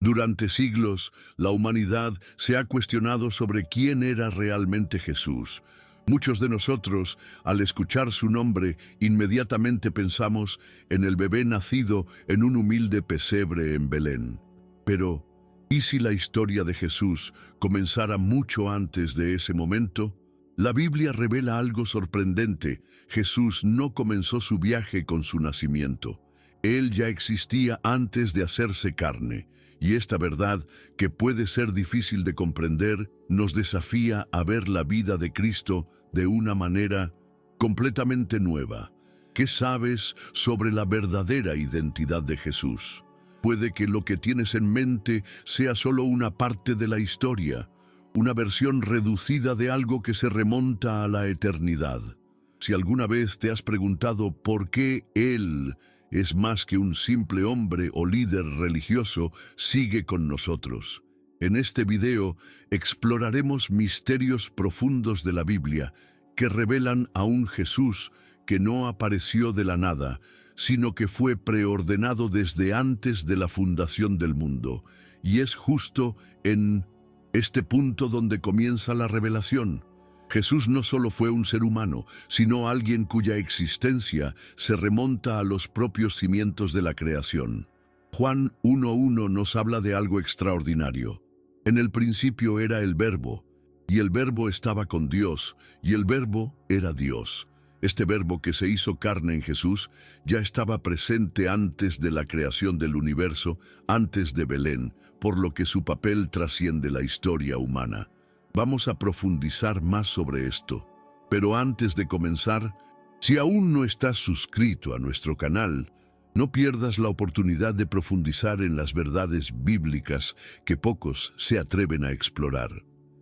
Durante siglos, la humanidad se ha cuestionado sobre quién era realmente Jesús. Muchos de nosotros, al escuchar su nombre, inmediatamente pensamos en el bebé nacido en un humilde pesebre en Belén. Pero, ¿y si la historia de Jesús comenzara mucho antes de ese momento? La Biblia revela algo sorprendente. Jesús no comenzó su viaje con su nacimiento. Él ya existía antes de hacerse carne. Y esta verdad, que puede ser difícil de comprender, nos desafía a ver la vida de Cristo de una manera completamente nueva. ¿Qué sabes sobre la verdadera identidad de Jesús? Puede que lo que tienes en mente sea solo una parte de la historia, una versión reducida de algo que se remonta a la eternidad. Si alguna vez te has preguntado por qué Él es más que un simple hombre o líder religioso, sigue con nosotros. En este video exploraremos misterios profundos de la Biblia que revelan a un Jesús que no apareció de la nada, sino que fue preordenado desde antes de la fundación del mundo. Y es justo en este punto donde comienza la revelación. Jesús no solo fue un ser humano, sino alguien cuya existencia se remonta a los propios cimientos de la creación. Juan 1:1 nos habla de algo extraordinario. En el principio era el Verbo, y el Verbo estaba con Dios, y el Verbo era Dios. Este Verbo que se hizo carne en Jesús ya estaba presente antes de la creación del universo, antes de Belén, por lo que su papel trasciende la historia humana. Vamos a profundizar más sobre esto. Pero antes de comenzar, si aún no estás suscrito a nuestro canal, no pierdas la oportunidad de profundizar en las verdades bíblicas que pocos se atreven a explorar.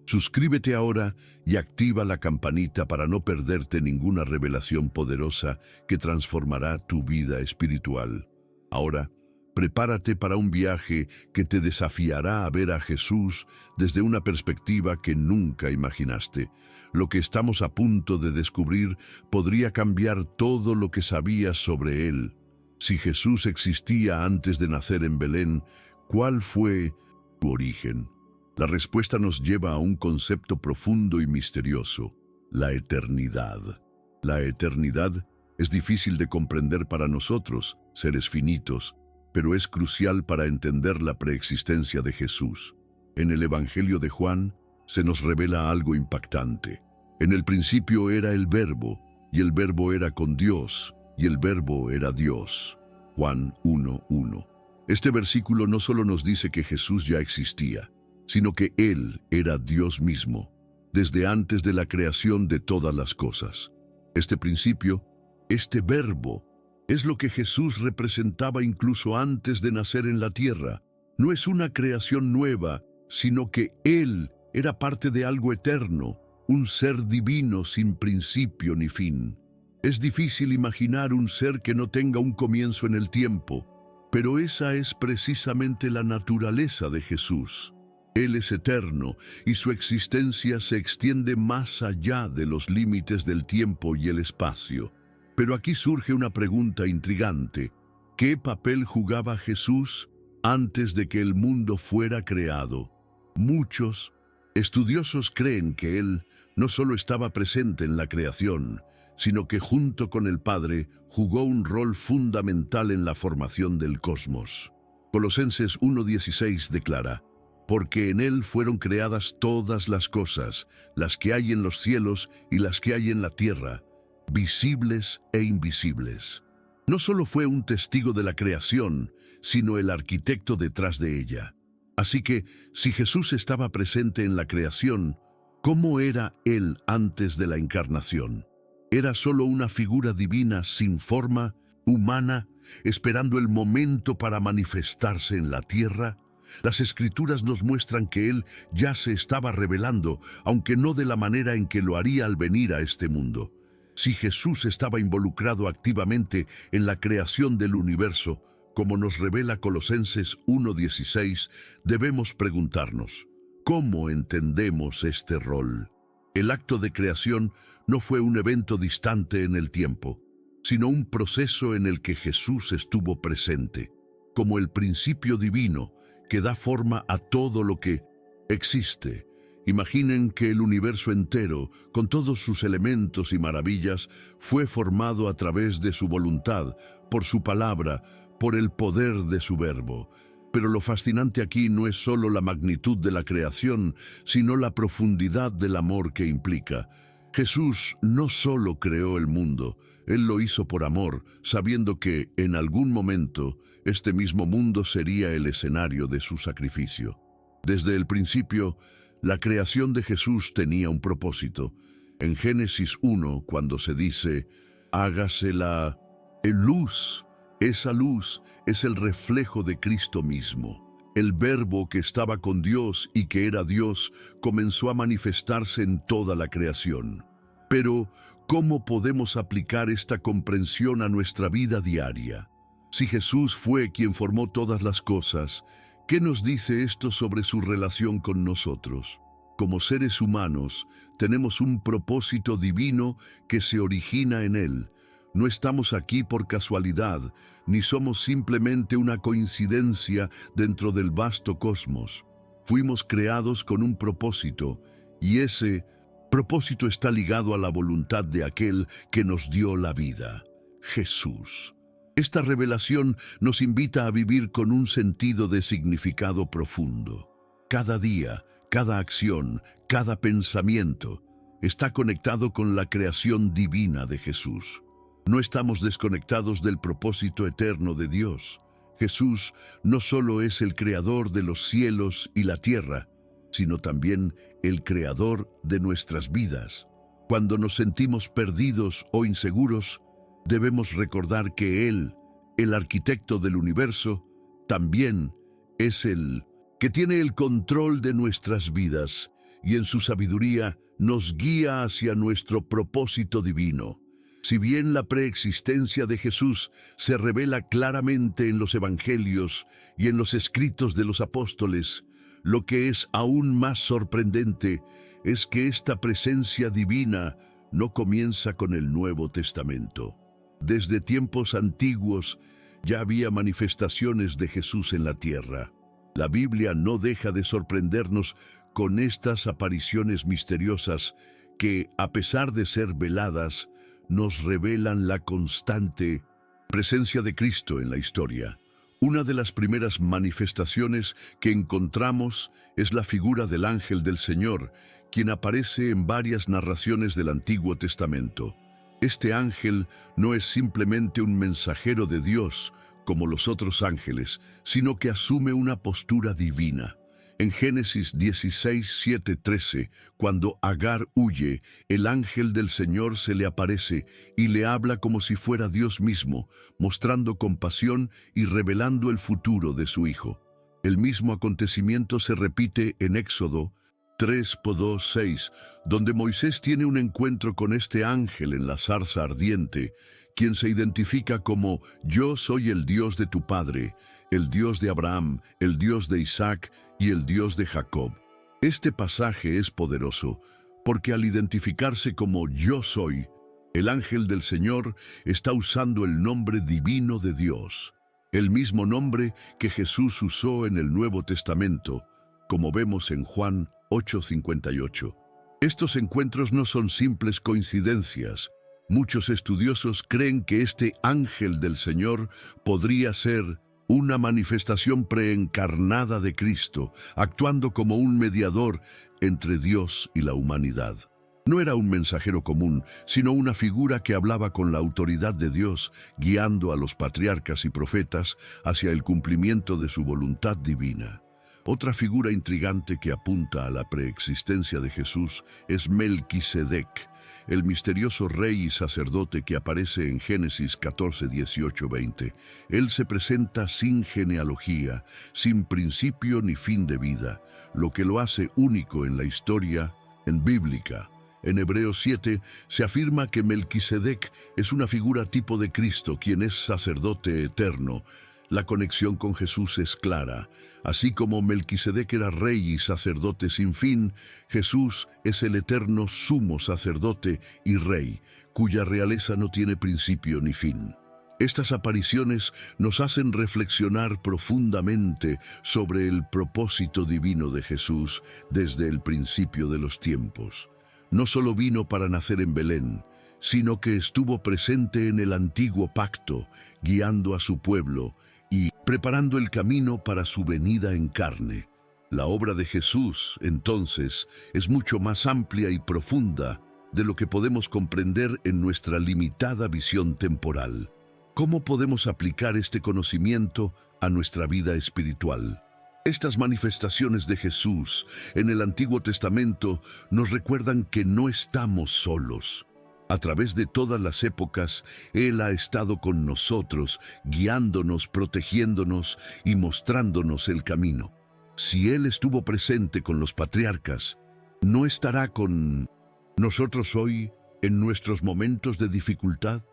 Suscríbete ahora y activa la campanita para no perderte ninguna revelación poderosa que transformará tu vida espiritual. Ahora, prepárate para un viaje que te desafiará a ver a Jesús desde una perspectiva que nunca imaginaste. Lo que estamos a punto de descubrir podría cambiar todo lo que sabías sobre Él. Si Jesús existía antes de nacer en Belén, ¿cuál fue su origen? La respuesta nos lleva a un concepto profundo y misterioso: la eternidad. La eternidad es difícil de comprender para nosotros, seres finitos, pero es crucial para entender la preexistencia de Jesús. En el Evangelio de Juan se nos revela algo impactante. En el principio era el Verbo, y el Verbo era con Dios, y el Verbo era Dios. Juan 1:1. Este versículo no solo nos dice que Jesús ya existía, sino que Él era Dios mismo, desde antes de la creación de todas las cosas. Este principio, este Verbo, es lo que Jesús representaba incluso antes de nacer en la tierra. No es una creación nueva, sino que Él era parte de algo eterno, un ser divino sin principio ni fin. Es difícil imaginar un ser que no tenga un comienzo en el tiempo, pero esa es precisamente la naturaleza de Jesús. Él es eterno y su existencia se extiende más allá de los límites del tiempo y el espacio. Pero aquí surge una pregunta intrigante. ¿Qué papel jugaba Jesús antes de que el mundo fuera creado? Muchos estudiosos creen que Él no solo estaba presente en la creación, sino que junto con el Padre jugó un rol fundamental en la formación del cosmos. Colosenses 1:16 declara: porque en Él fueron creadas todas las cosas, las que hay en los cielos y las que hay en la tierra, visibles e invisibles. No solo fue un testigo de la creación, sino el arquitecto detrás de ella. Así que, si Jesús estaba presente en la creación, ¿cómo era Él antes de la encarnación? ¿Era solo una figura divina sin forma, humana, esperando el momento para manifestarse en la tierra? Las Escrituras nos muestran que Él ya se estaba revelando, aunque no de la manera en que lo haría al venir a este mundo. Si Jesús estaba involucrado activamente en la creación del universo, como nos revela Colosenses 1:16, debemos preguntarnos, ¿cómo entendemos este rol? El acto de creación no fue un evento distante en el tiempo, sino un proceso en el que Jesús estuvo presente, como el principio divino que da forma a todo lo que existe. Imaginen que el universo entero, con todos sus elementos y maravillas, fue formado a través de su voluntad, por su palabra, por el poder de su verbo. Pero lo fascinante aquí no es solo la magnitud de la creación, sino la profundidad del amor que implica. Jesús no solo creó el mundo, Él lo hizo por amor, sabiendo que, en algún momento, este mismo mundo sería el escenario de su sacrificio. Desde el principio, la creación de Jesús tenía un propósito. En Génesis 1, cuando se dice, hágase la luz, esa luz es el reflejo de Cristo mismo. El Verbo que estaba con Dios y que era Dios comenzó a manifestarse en toda la creación. Pero, ¿cómo podemos aplicar esta comprensión a nuestra vida diaria? Si Jesús fue quien formó todas las cosas, ¿qué nos dice esto sobre su relación con nosotros? Como seres humanos, tenemos un propósito divino que se origina en Él. No estamos aquí por casualidad, ni somos simplemente una coincidencia dentro del vasto cosmos. Fuimos creados con un propósito, y ese propósito está ligado a la voluntad de aquel que nos dio la vida, Jesús. Esta revelación nos invita a vivir con un sentido de significado profundo. Cada día, cada acción, cada pensamiento está conectado con la creación divina de Jesús. No estamos desconectados del propósito eterno de Dios. Jesús no solo es el creador de los cielos y la tierra, sino también el creador de nuestras vidas. Cuando nos sentimos perdidos o inseguros, debemos recordar que Él, el arquitecto del universo, también es el que tiene el control de nuestras vidas y en su sabiduría nos guía hacia nuestro propósito divino. Si bien la preexistencia de Jesús se revela claramente en los evangelios y en los escritos de los apóstoles, lo que es aún más sorprendente es que esta presencia divina no comienza con el Nuevo Testamento. Desde tiempos antiguos ya había manifestaciones de Jesús en la tierra. La Biblia no deja de sorprendernos con estas apariciones misteriosas que, a pesar de ser veladas, nos revelan la constante presencia de Cristo en la historia. Una de las primeras manifestaciones que encontramos es la figura del ángel del Señor, quien aparece en varias narraciones del Antiguo Testamento. Este ángel no es simplemente un mensajero de Dios, como los otros ángeles, sino que asume una postura divina. En Génesis 16, 7, 13, cuando Agar huye, el ángel del Señor se le aparece y le habla como si fuera Dios mismo, mostrando compasión y revelando el futuro de su hijo. El mismo acontecimiento se repite en Éxodo 3:6, donde Moisés tiene un encuentro con este ángel en la zarza ardiente, quien se identifica como «Yo soy el Dios de tu padre, el Dios de Abraham, el Dios de Isaac y el Dios de Jacob». Este pasaje es poderoso, porque al identificarse como «Yo soy», el ángel del Señor está usando el nombre divino de Dios, el mismo nombre que Jesús usó en el Nuevo Testamento, como vemos en Juan 8:58. Estos encuentros no son simples coincidencias. Muchos estudiosos creen que este ángel del Señor podría ser una manifestación preencarnada de Cristo, actuando como un mediador entre Dios y la humanidad. No era un mensajero común, sino una figura que hablaba con la autoridad de Dios, guiando a los patriarcas y profetas hacia el cumplimiento de su voluntad divina. Otra figura intrigante que apunta a la preexistencia de Jesús es Melquisedec, el misterioso rey y sacerdote que aparece en Génesis 14, 18, 20. Él se presenta sin genealogía, sin principio ni fin de vida, lo que lo hace único en la historia bíblica. En Hebreos 7 se afirma que Melquisedec es una figura tipo de Cristo, quien es sacerdote eterno. La conexión con Jesús es clara. Así como Melquisedec era rey y sacerdote sin fin, Jesús es el eterno sumo sacerdote y rey, cuya realeza no tiene principio ni fin. Estas apariciones nos hacen reflexionar profundamente sobre el propósito divino de Jesús desde el principio de los tiempos. No solo vino para nacer en Belén, sino que estuvo presente en el antiguo pacto, guiando a su pueblo y preparando el camino para su venida en carne. La obra de Jesús, entonces, es mucho más amplia y profunda de lo que podemos comprender en nuestra limitada visión temporal. ¿Cómo podemos aplicar este conocimiento a nuestra vida espiritual? Estas manifestaciones de Jesús en el Antiguo Testamento nos recuerdan que no estamos solos. A través de todas las épocas, Él ha estado con nosotros, guiándonos, protegiéndonos y mostrándonos el camino. Si Él estuvo presente con los patriarcas, ¿no estará con nosotros hoy en nuestros momentos de dificultad?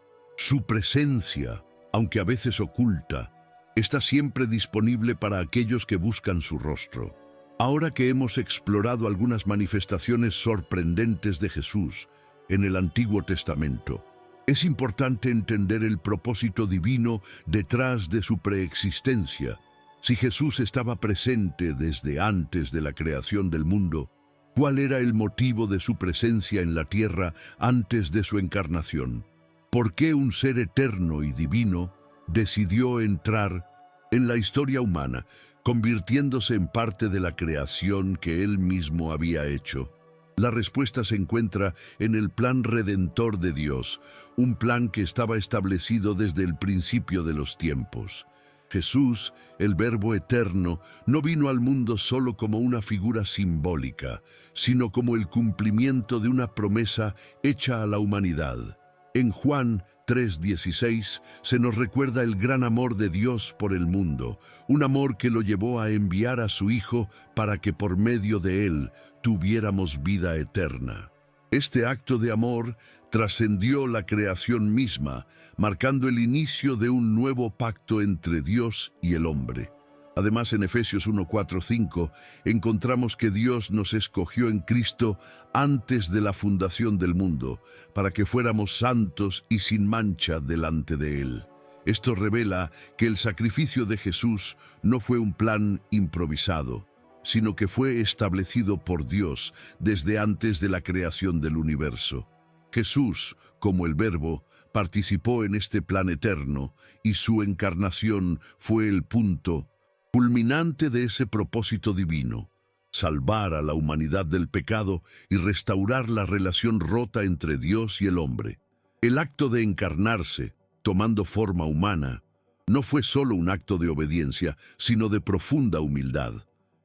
Su presencia, aunque a veces oculta, está siempre disponible para aquellos que buscan su rostro. Ahora que hemos explorado algunas manifestaciones sorprendentes de Jesús en el Antiguo Testamento, es importante entender el propósito divino detrás de su preexistencia. Si Jesús estaba presente desde antes de la creación del mundo, ¿cuál era el motivo de su presencia en la tierra antes de su encarnación? ¿Por qué un ser eterno y divino decidió entrar en la historia humana, convirtiéndose en parte de la creación que Él mismo había hecho? La respuesta se encuentra en el plan redentor de Dios, un plan que estaba establecido desde el principio de los tiempos. Jesús, el Verbo eterno, no vino al mundo solo como una figura simbólica, sino como el cumplimiento de una promesa hecha a la humanidad. En Juan 3:16 se nos recuerda el gran amor de Dios por el mundo, un amor que lo llevó a enviar a su Hijo para que por medio de Él tuviéramos vida eterna. Este acto de amor trascendió la creación misma, marcando el inicio de un nuevo pacto entre Dios y el hombre. Además, en Efesios 1:4-5 encontramos que Dios nos escogió en Cristo antes de la fundación del mundo, para que fuéramos santos y sin mancha delante de Él. Esto revela que el sacrificio de Jesús no fue un plan improvisado, sino que fue establecido por Dios desde antes de la creación del universo. Jesús, como el Verbo, participó en este plan eterno y su encarnación fue el punto culminante de ese propósito divino: salvar a la humanidad del pecado y restaurar la relación rota entre Dios y el hombre. El acto de encarnarse, tomando forma humana, no fue solo un acto de obediencia, sino de profunda humildad.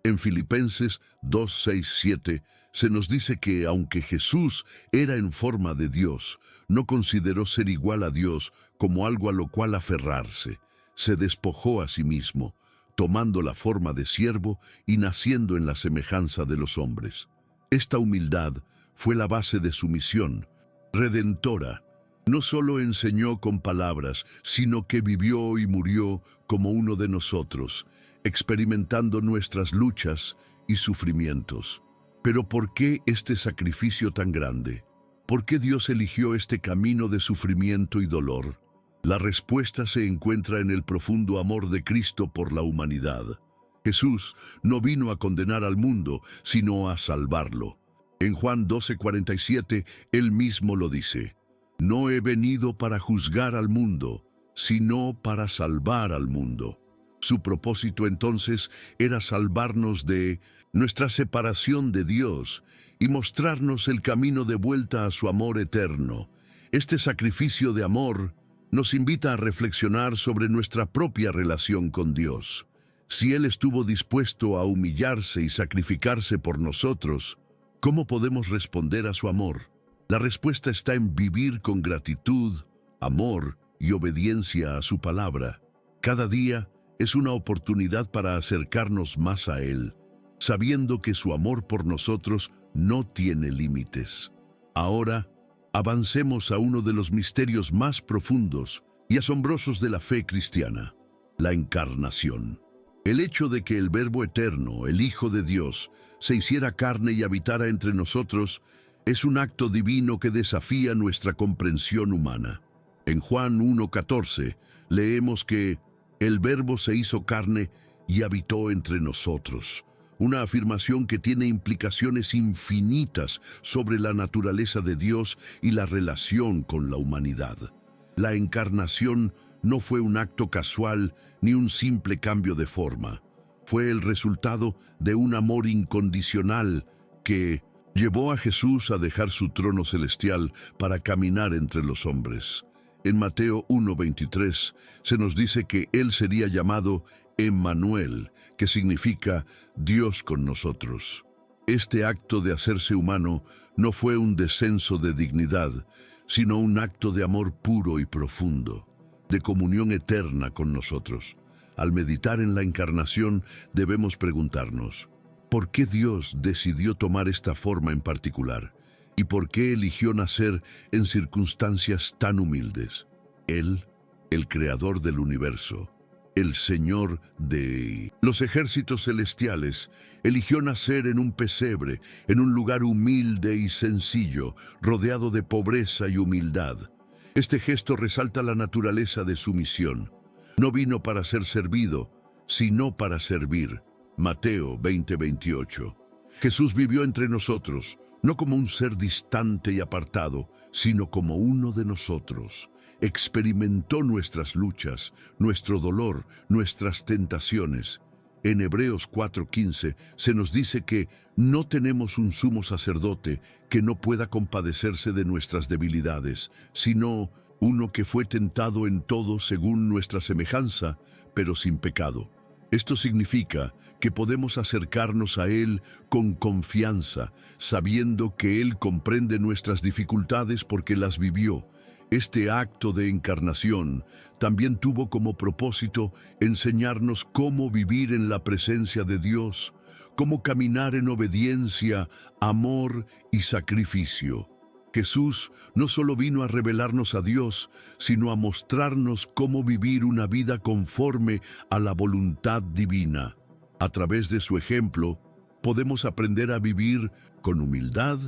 En Filipenses 2:6-7 se nos dice que, aunque Jesús era en forma de Dios, no consideró ser igual a Dios como algo a lo cual aferrarse. Se despojó a sí mismo, tomando la forma de siervo y naciendo en la semejanza de los hombres. Esta humildad fue la base de su misión redentora. No solo enseñó con palabras, sino que vivió y murió como uno de nosotros, experimentando nuestras luchas y sufrimientos. Pero ¿por qué este sacrificio tan grande? ¿Por qué Dios eligió este camino de sufrimiento y dolor? La respuesta se encuentra en el profundo amor de Cristo por la humanidad. Jesús no vino a condenar al mundo, sino a salvarlo. En Juan 12:47, Él mismo lo dice: «No he venido para juzgar al mundo, sino para salvar al mundo». Su propósito entonces era salvarnos de nuestra separación de Dios y mostrarnos el camino de vuelta a su amor eterno. Este sacrificio de amor nos invita a reflexionar sobre nuestra propia relación con Dios. Si Él estuvo dispuesto a humillarse y sacrificarse por nosotros, ¿cómo podemos responder a su amor? La respuesta está en vivir con gratitud, amor y obediencia a su palabra. Cada día es una oportunidad para acercarnos más a Él, sabiendo que su amor por nosotros no tiene límites. Ahora, avancemos a uno de los misterios más profundos y asombrosos de la fe cristiana: la encarnación. El hecho de que el Verbo eterno, el Hijo de Dios, se hiciera carne y habitara entre nosotros es un acto divino que desafía nuestra comprensión humana. En Juan 1:14 leemos que el Verbo se hizo carne y habitó entre nosotros. Una afirmación que tiene implicaciones infinitas sobre la naturaleza de Dios y la relación con la humanidad. La encarnación no fue un acto casual ni un simple cambio de forma. Fue el resultado de un amor incondicional que llevó a Jesús a dejar su trono celestial para caminar entre los hombres. En Mateo 1:23 se nos dice que Él sería llamado Emmanuel, que significa Dios con nosotros. Este acto de hacerse humano no fue un descenso de dignidad, sino un acto de amor puro y profundo, de comunión eterna con nosotros. Al meditar en la encarnación debemos preguntarnos, ¿por qué Dios decidió tomar esta forma en particular? ¿Y por qué eligió nacer en circunstancias tan humildes? Él, el creador del universo, el Señor de los ejércitos celestiales, eligió nacer en un pesebre, en un lugar humilde y sencillo, rodeado de pobreza y humildad. Este gesto resalta la naturaleza de su misión. No vino para ser servido, sino para servir. Mateo 20:28. Jesús vivió entre nosotros, no como un ser distante y apartado, sino como uno de nosotros. Experimentó nuestras luchas, nuestro dolor, nuestras tentaciones. En Hebreos 4:15 se nos dice que no tenemos un sumo sacerdote que no pueda compadecerse de nuestras debilidades, sino uno que fue tentado en todo según nuestra semejanza, pero sin pecado. Esto significa que podemos acercarnos a Él con confianza, sabiendo que Él comprende nuestras dificultades porque las vivió. Este acto de encarnación también tuvo como propósito enseñarnos cómo vivir en la presencia de Dios, cómo caminar en obediencia, amor y sacrificio. Jesús no solo vino a revelarnos a Dios, sino a mostrarnos cómo vivir una vida conforme a la voluntad divina. A través de su ejemplo, podemos aprender a vivir con humildad,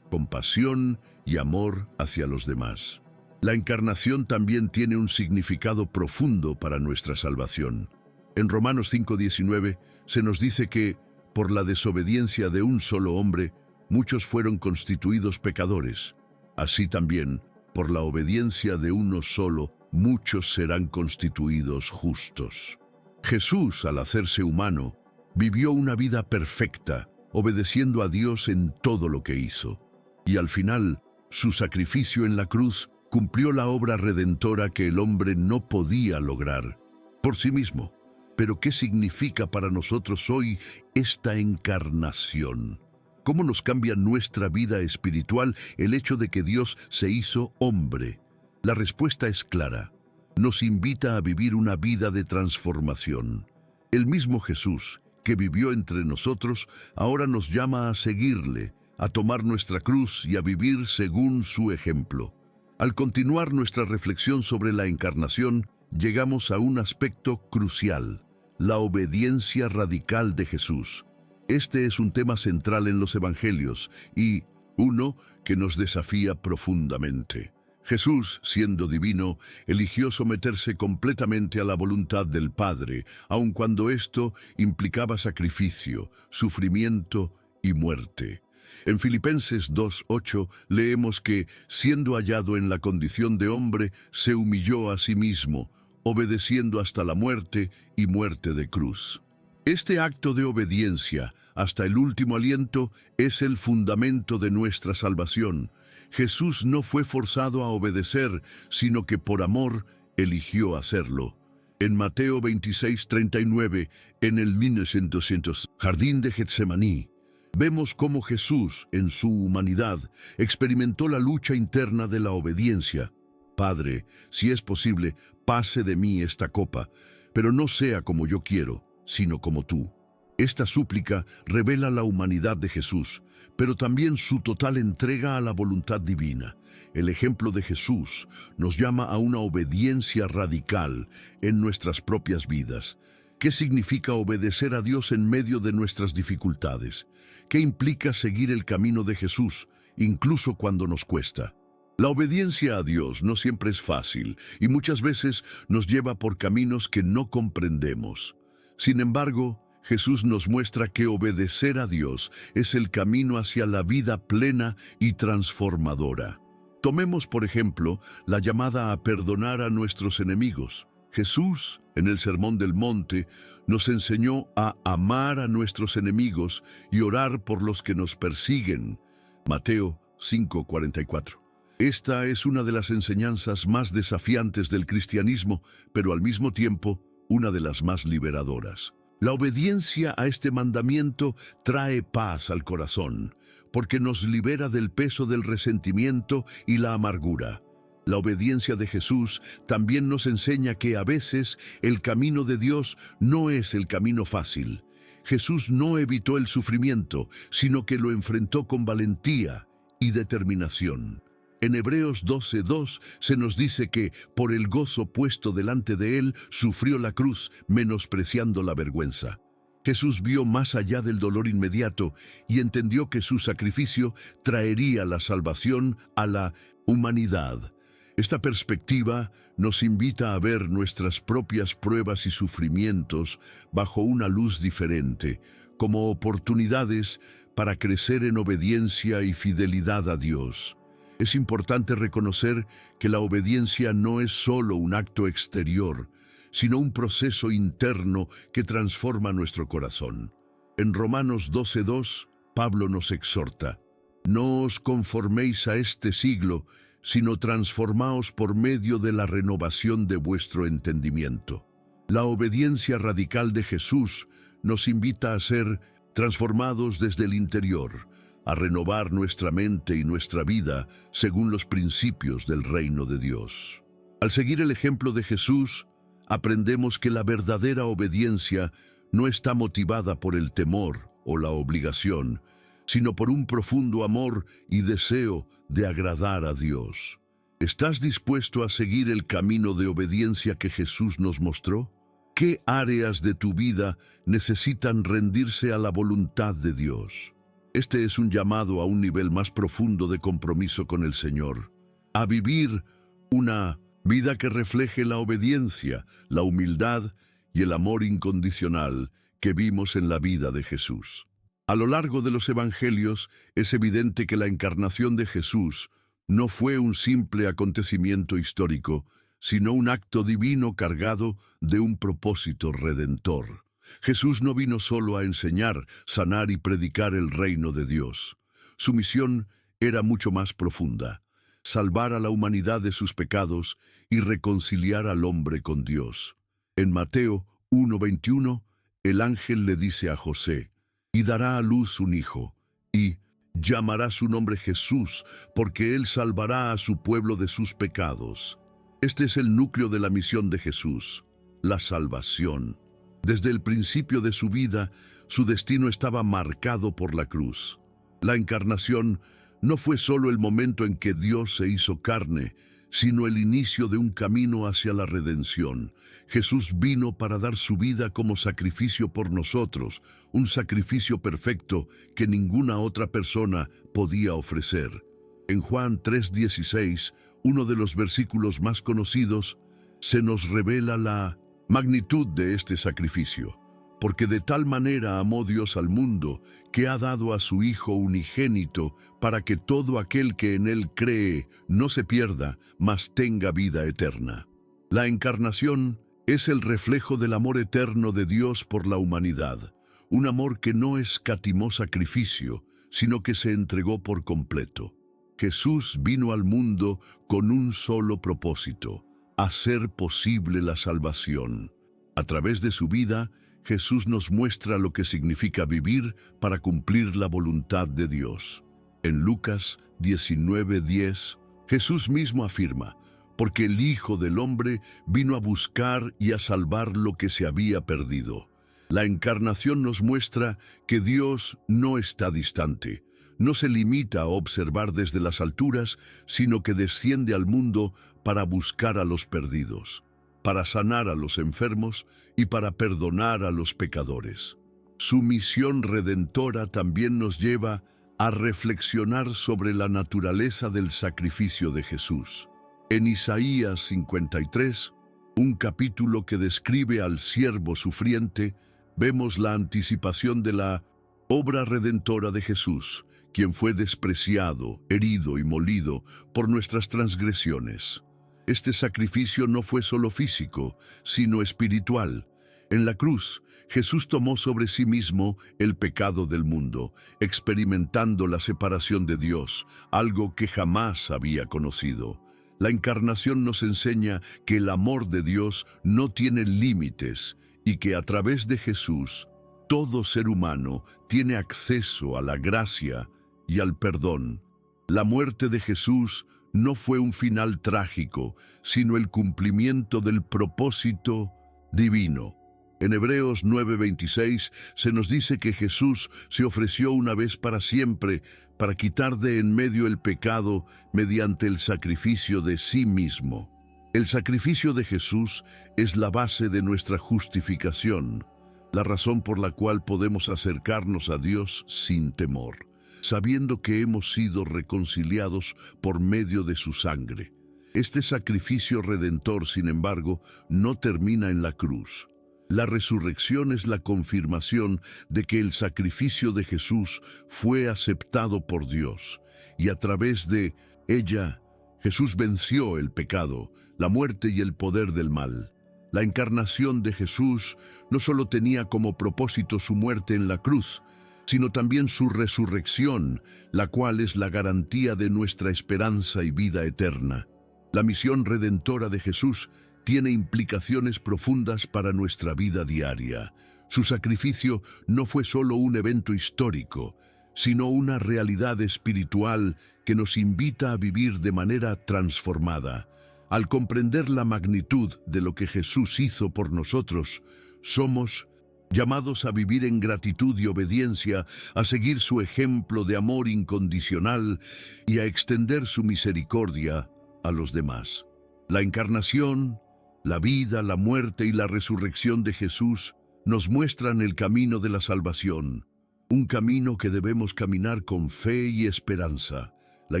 compasión y amor hacia los demás. La encarnación también tiene un significado profundo para nuestra salvación. En Romanos 5:19 se nos dice que, por la desobediencia de un solo hombre, muchos fueron constituidos pecadores. Así también, por la obediencia de uno solo, muchos serán constituidos justos. Jesús, al hacerse humano, vivió una vida perfecta, obedeciendo a Dios en todo lo que hizo. Y al final, su sacrificio en la cruz cumplió la obra redentora que el hombre no podía lograr por sí mismo. Pero ¿qué significa para nosotros hoy esta encarnación? ¿Cómo nos cambia nuestra vida espiritual el hecho de que Dios se hizo hombre? La respuesta es clara. Nos invita a vivir una vida de transformación. El mismo Jesús, que vivió entre nosotros, ahora nos llama a seguirle, a tomar nuestra cruz y a vivir según su ejemplo. Al continuar nuestra reflexión sobre la encarnación, llegamos a un aspecto crucial: la obediencia radical de Jesús. Este es un tema central en los evangelios y uno que nos desafía profundamente. Jesús, siendo divino, eligió someterse completamente a la voluntad del Padre, aun cuando esto implicaba sacrificio, sufrimiento y muerte. En Filipenses 2:8 leemos que, siendo hallado en la condición de hombre, se humilló a sí mismo, obedeciendo hasta la muerte y muerte de cruz. Este acto de obediencia, hasta el último aliento, es el fundamento de nuestra salvación. Jesús no fue forzado a obedecer, sino que por amor eligió hacerlo. En Mateo 26:39, en el 1200 jardín de Getsemaní, vemos cómo Jesús, en su humanidad, experimentó la lucha interna de la obediencia. Padre, si es posible, pase de mí esta copa, pero no sea como yo quiero, sino como tú. Esta súplica revela la humanidad de Jesús, pero también su total entrega a la voluntad divina. El ejemplo de Jesús nos llama a una obediencia radical en nuestras propias vidas. ¿Qué significa obedecer a Dios en medio de nuestras dificultades? ¿Qué implica seguir el camino de Jesús, incluso cuando nos cuesta? La obediencia a Dios no siempre es fácil y muchas veces nos lleva por caminos que no comprendemos. Sin embargo, Jesús nos muestra que obedecer a Dios es el camino hacia la vida plena y transformadora. Tomemos, por ejemplo, la llamada a perdonar a nuestros enemigos. Jesús, en el Sermón del Monte, nos enseñó a amar a nuestros enemigos y orar por los que nos persiguen. Mateo 5:44. Esta es una de las enseñanzas más desafiantes del cristianismo, pero al mismo tiempo una de las más liberadoras. La obediencia a este mandamiento trae paz al corazón, porque nos libera del peso del resentimiento y la amargura. La obediencia de Jesús también nos enseña que a veces el camino de Dios no es el camino fácil. Jesús no evitó el sufrimiento, sino que lo enfrentó con valentía y determinación. En Hebreos 12:2 se nos dice que, por el gozo puesto delante de él, sufrió la cruz, menospreciando la vergüenza. Jesús vio más allá del dolor inmediato y entendió que su sacrificio traería la salvación a la humanidad. Esta perspectiva nos invita a ver nuestras propias pruebas y sufrimientos bajo una luz diferente, como oportunidades para crecer en obediencia y fidelidad a Dios. Es importante reconocer que la obediencia no es solo un acto exterior, sino un proceso interno que transforma nuestro corazón. En Romanos 12:2, Pablo nos exhorta: «No os conforméis a este siglo, sino transformaos por medio de la renovación de vuestro entendimiento». La obediencia radical de Jesús nos invita a ser transformados desde el interior, a renovar nuestra mente y nuestra vida según los principios del reino de Dios. Al seguir el ejemplo de Jesús, aprendemos que la verdadera obediencia no está motivada por el temor o la obligación, sino por un profundo amor y deseo de agradar a Dios. ¿Estás dispuesto a seguir el camino de obediencia que Jesús nos mostró? ¿Qué áreas de tu vida necesitan rendirse a la voluntad de Dios? Este es un llamado a un nivel más profundo de compromiso con el Señor, a vivir una vida que refleje la obediencia, la humildad y el amor incondicional que vimos en la vida de Jesús. A lo largo de los evangelios es evidente que la encarnación de Jesús no fue un simple acontecimiento histórico, sino un acto divino cargado de un propósito redentor. Jesús no vino solo a enseñar, sanar y predicar el reino de Dios. Su misión era mucho más profunda: salvar a la humanidad de sus pecados y reconciliar al hombre con Dios. En Mateo 1:21, el ángel le dice a José: «Y dará a luz un hijo, y llamará su nombre Jesús, porque él salvará a su pueblo de sus pecados». Este es el núcleo de la misión de Jesús, la salvación. Desde el principio de su vida, su destino estaba marcado por la cruz. La encarnación no fue solo el momento en que Dios se hizo carne, sino el inicio de un camino hacia la redención. Jesús vino para dar su vida como sacrificio por nosotros, un sacrificio perfecto que ninguna otra persona podía ofrecer. En Juan 3:16, uno de los versículos más conocidos, se nos revela la magnitud de este sacrificio. Porque de tal manera amó Dios al mundo, que ha dado a su Hijo unigénito, para que todo aquel que en él cree no se pierda, mas tenga vida eterna. La encarnación es el reflejo del amor eterno de Dios por la humanidad, un amor que no escatimó sacrificio, sino que se entregó por completo. Jesús vino al mundo con un solo propósito: hacer posible la salvación. A través de su vida, Jesús nos muestra lo que significa vivir para cumplir la voluntad de Dios. En Lucas 19:10, Jesús mismo afirma: «Porque el Hijo del Hombre vino a buscar y a salvar lo que se había perdido». La encarnación nos muestra que Dios no está distante. No se limita a observar desde las alturas, sino que desciende al mundo para buscar a los perdidos, para sanar a los enfermos y para perdonar a los pecadores. Su misión redentora también nos lleva a reflexionar sobre la naturaleza del sacrificio de Jesús. En Isaías 53, un capítulo que describe al siervo sufriente, vemos la anticipación de la obra redentora de Jesús, quien fue despreciado, herido y molido por nuestras transgresiones. Este sacrificio no fue solo físico, sino espiritual. En la cruz, Jesús tomó sobre sí mismo el pecado del mundo, experimentando la separación de Dios, algo que jamás había conocido. La encarnación nos enseña que el amor de Dios no tiene límites y que a través de Jesús, todo ser humano tiene acceso a la gracia y al perdón. La muerte de Jesús no fue un final trágico, sino el cumplimiento del propósito divino. En Hebreos 9:26 se nos dice que Jesús se ofreció una vez para siempre para quitar de en medio el pecado mediante el sacrificio de sí mismo. El sacrificio de Jesús es la base de nuestra justificación, la razón por la cual podemos acercarnos a Dios sin temor, sabiendo que hemos sido reconciliados por medio de su sangre. Este sacrificio redentor, sin embargo, no termina en la cruz. La resurrección es la confirmación de que el sacrificio de Jesús fue aceptado por Dios, y a través de ella, Jesús venció el pecado, la muerte y el poder del mal. La encarnación de Jesús no solo tenía como propósito su muerte en la cruz, sino también su resurrección, la cual es la garantía de nuestra esperanza y vida eterna. La misión redentora de Jesús tiene implicaciones profundas para nuestra vida diaria. Su sacrificio no fue solo un evento histórico, sino una realidad espiritual que nos invita a vivir de manera transformada. Al comprender la magnitud de lo que Jesús hizo por nosotros, somos llamados a vivir en gratitud y obediencia, a seguir su ejemplo de amor incondicional y a extender su misericordia a los demás. La encarnación, la vida, la muerte y la resurrección de Jesús nos muestran el camino de la salvación, un camino que debemos caminar con fe y esperanza. La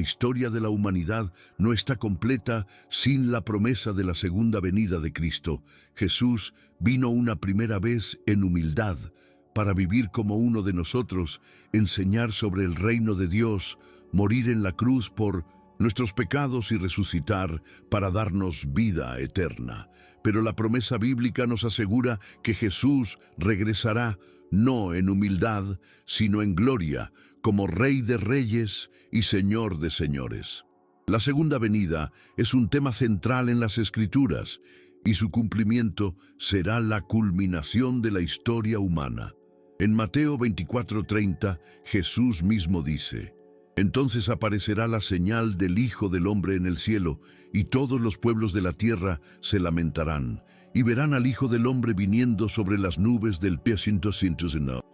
historia de la humanidad no está completa sin la promesa de la segunda venida de Cristo. Jesús vino una primera vez en humildad para vivir como uno de nosotros, enseñar sobre el reino de Dios, morir en la cruz por nuestros pecados y resucitar para darnos vida eterna. Pero la promesa bíblica nos asegura que Jesús regresará no en humildad, sino en gloria, como Rey de Reyes y Señor de Señores. La segunda venida es un tema central en las Escrituras, y su cumplimiento será la culminación de la historia humana. En Mateo 24:30, Jesús mismo dice: «Entonces aparecerá la señal del Hijo del Hombre en el cielo, y todos los pueblos de la tierra se lamentarán, y verán al Hijo del Hombre viniendo sobre las nubes del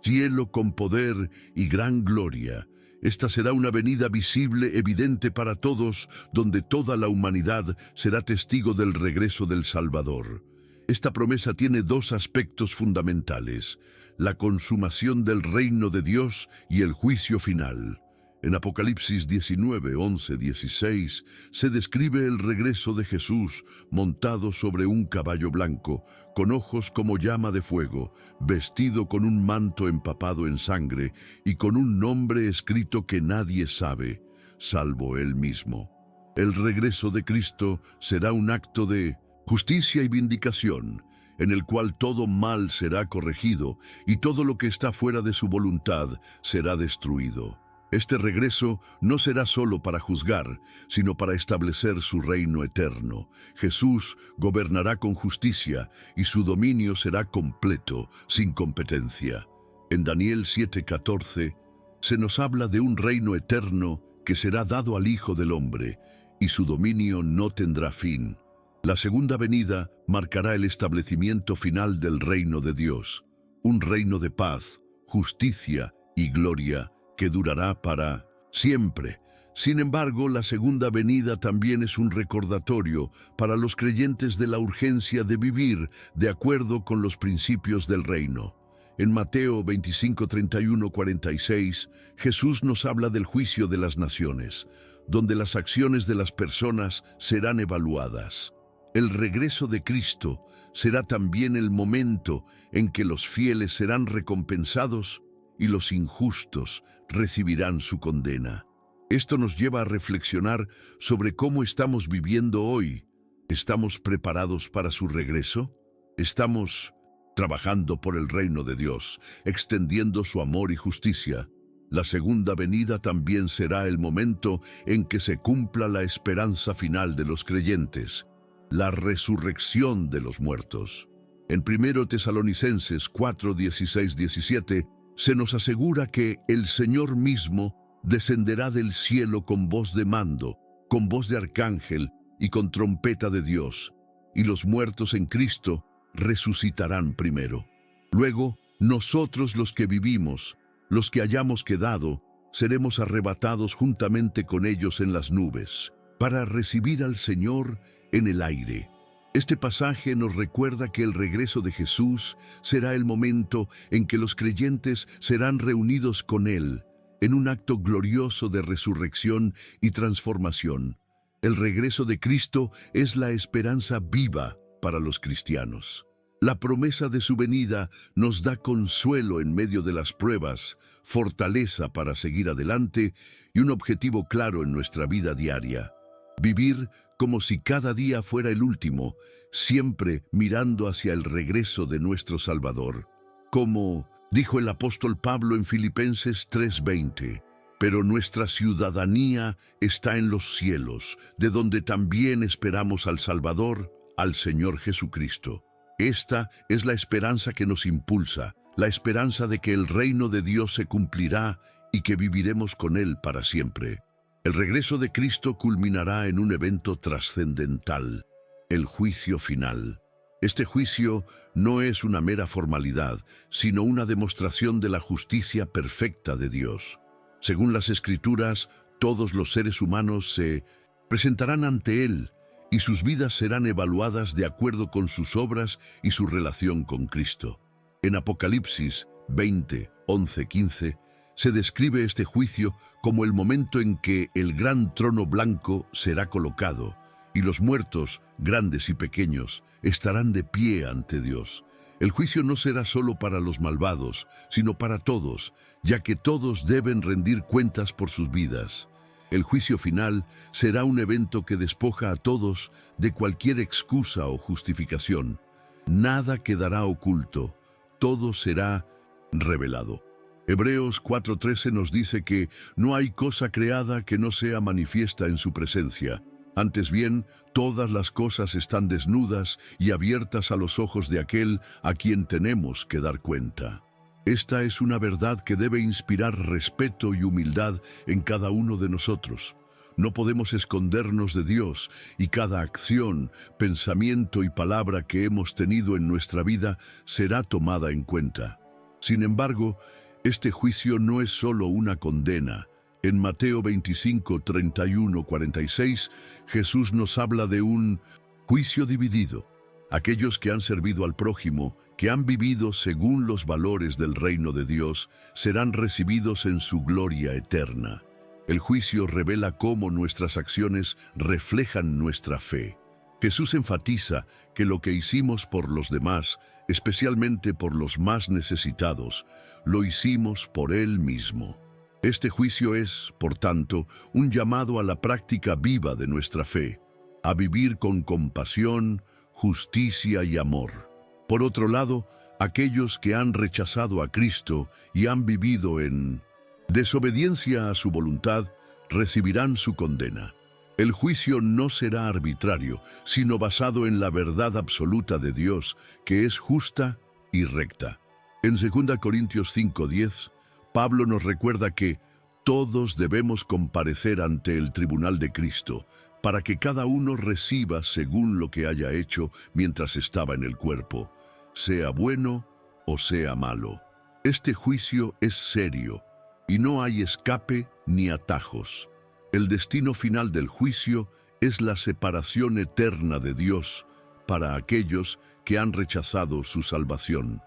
cielo con poder y gran gloria». Esta será una venida visible, evidente para todos, donde toda la humanidad será testigo del regreso del Salvador. Esta promesa tiene dos aspectos fundamentales: la consumación del reino de Dios y el juicio final. En Apocalipsis 19, 11, 16 se describe el regreso de Jesús montado sobre un caballo blanco, con ojos como llama de fuego, vestido con un manto empapado en sangre y con un nombre escrito que nadie sabe, salvo él mismo. El regreso de Cristo será un acto de justicia y vindicación, en el cual todo mal será corregido y todo lo que está fuera de su voluntad será destruido. Este regreso no será solo para juzgar, sino para establecer su reino eterno. Jesús gobernará con justicia y su dominio será completo, sin competencia. En Daniel 7:14 se nos habla de un reino eterno que será dado al Hijo del Hombre, y su dominio no tendrá fin. La segunda venida marcará el establecimiento final del reino de Dios, un reino de paz, justicia y gloria que durará para siempre. Sin embargo, la segunda venida también es un recordatorio para los creyentes de la urgencia de vivir de acuerdo con los principios del reino. En Mateo 25, 31, 46, Jesús nos habla del juicio de las naciones, donde las acciones de las personas serán evaluadas. El regreso de Cristo será también el momento en que los fieles serán recompensados y los injustos recibirán su condena. Esto nos lleva a reflexionar sobre cómo estamos viviendo hoy. ¿Estamos preparados para su regreso? ¿Estamos trabajando por el reino de Dios, extendiendo su amor y justicia? La segunda venida también será el momento en que se cumpla la esperanza final de los creyentes, la resurrección de los muertos. En 1 Tesalonicenses 4, 16, 17, se nos asegura que el Señor mismo descenderá del cielo con voz de mando, con voz de arcángel y con trompeta de Dios, y los muertos en Cristo resucitarán primero. Luego, nosotros los que vivimos, los que hayamos quedado, seremos arrebatados juntamente con ellos en las nubes, para recibir al Señor en el aire. Este pasaje nos recuerda que el regreso de Jesús será el momento en que los creyentes serán reunidos con Él, en un acto glorioso de resurrección y transformación. El regreso de Cristo es la esperanza viva para los cristianos. La promesa de su venida nos da consuelo en medio de las pruebas, fortaleza para seguir adelante y un objetivo claro en nuestra vida diaria. Vivir como si cada día fuera el último, siempre mirando hacia el regreso de nuestro Salvador. Como dijo el apóstol Pablo en Filipenses 3:20, pero nuestra ciudadanía está en los cielos, de donde también esperamos al Salvador, al Señor Jesucristo. Esta es la esperanza que nos impulsa, la esperanza de que el reino de Dios se cumplirá y que viviremos con Él para siempre. El regreso de Cristo culminará en un evento trascendental, el juicio final. Este juicio no es una mera formalidad, sino una demostración de la justicia perfecta de Dios. Según las Escrituras, todos los seres humanos se presentarán ante Él, y sus vidas serán evaluadas de acuerdo con sus obras y su relación con Cristo. En Apocalipsis 20, 11, 15, se describe este juicio como el momento en que el gran trono blanco será colocado, y los muertos, grandes y pequeños, estarán de pie ante Dios. El juicio no será solo para los malvados, sino para todos, ya que todos deben rendir cuentas por sus vidas. El juicio final será un evento que despoja a todos de cualquier excusa o justificación. Nada quedará oculto, todo será revelado. Hebreos 4:13 nos dice que no hay cosa creada que no sea manifiesta en su presencia. Antes bien, todas las cosas están desnudas y abiertas a los ojos de aquel a quien tenemos que dar cuenta. Esta es una verdad que debe inspirar respeto y humildad en cada uno de nosotros. No podemos escondernos de Dios y cada acción, pensamiento y palabra que hemos tenido en nuestra vida será tomada en cuenta. Sin embargo, este juicio no es solo una condena. En Mateo 25, 31, 46, Jesús nos habla de un juicio dividido. Aquellos que han servido al prójimo, que han vivido según los valores del reino de Dios, serán recibidos en su gloria eterna. El juicio revela cómo nuestras acciones reflejan nuestra fe. Jesús enfatiza que lo que hicimos por los demás, especialmente por los más necesitados, lo hicimos por Él mismo. Este juicio es, por tanto, un llamado a la práctica viva de nuestra fe, a vivir con compasión, justicia y amor. Por otro lado, aquellos que han rechazado a Cristo y han vivido en desobediencia a su voluntad, recibirán su condena. El juicio no será arbitrario, sino basado en la verdad absoluta de Dios, que es justa y recta. En 2 Corintios 5:10, Pablo nos recuerda que todos debemos comparecer ante el tribunal de Cristo, para que cada uno reciba según lo que haya hecho mientras estaba en el cuerpo, sea bueno o sea malo. Este juicio es serio, y no hay escape ni atajos. El destino final del juicio es la separación eterna de Dios para aquellos que han rechazado su salvación.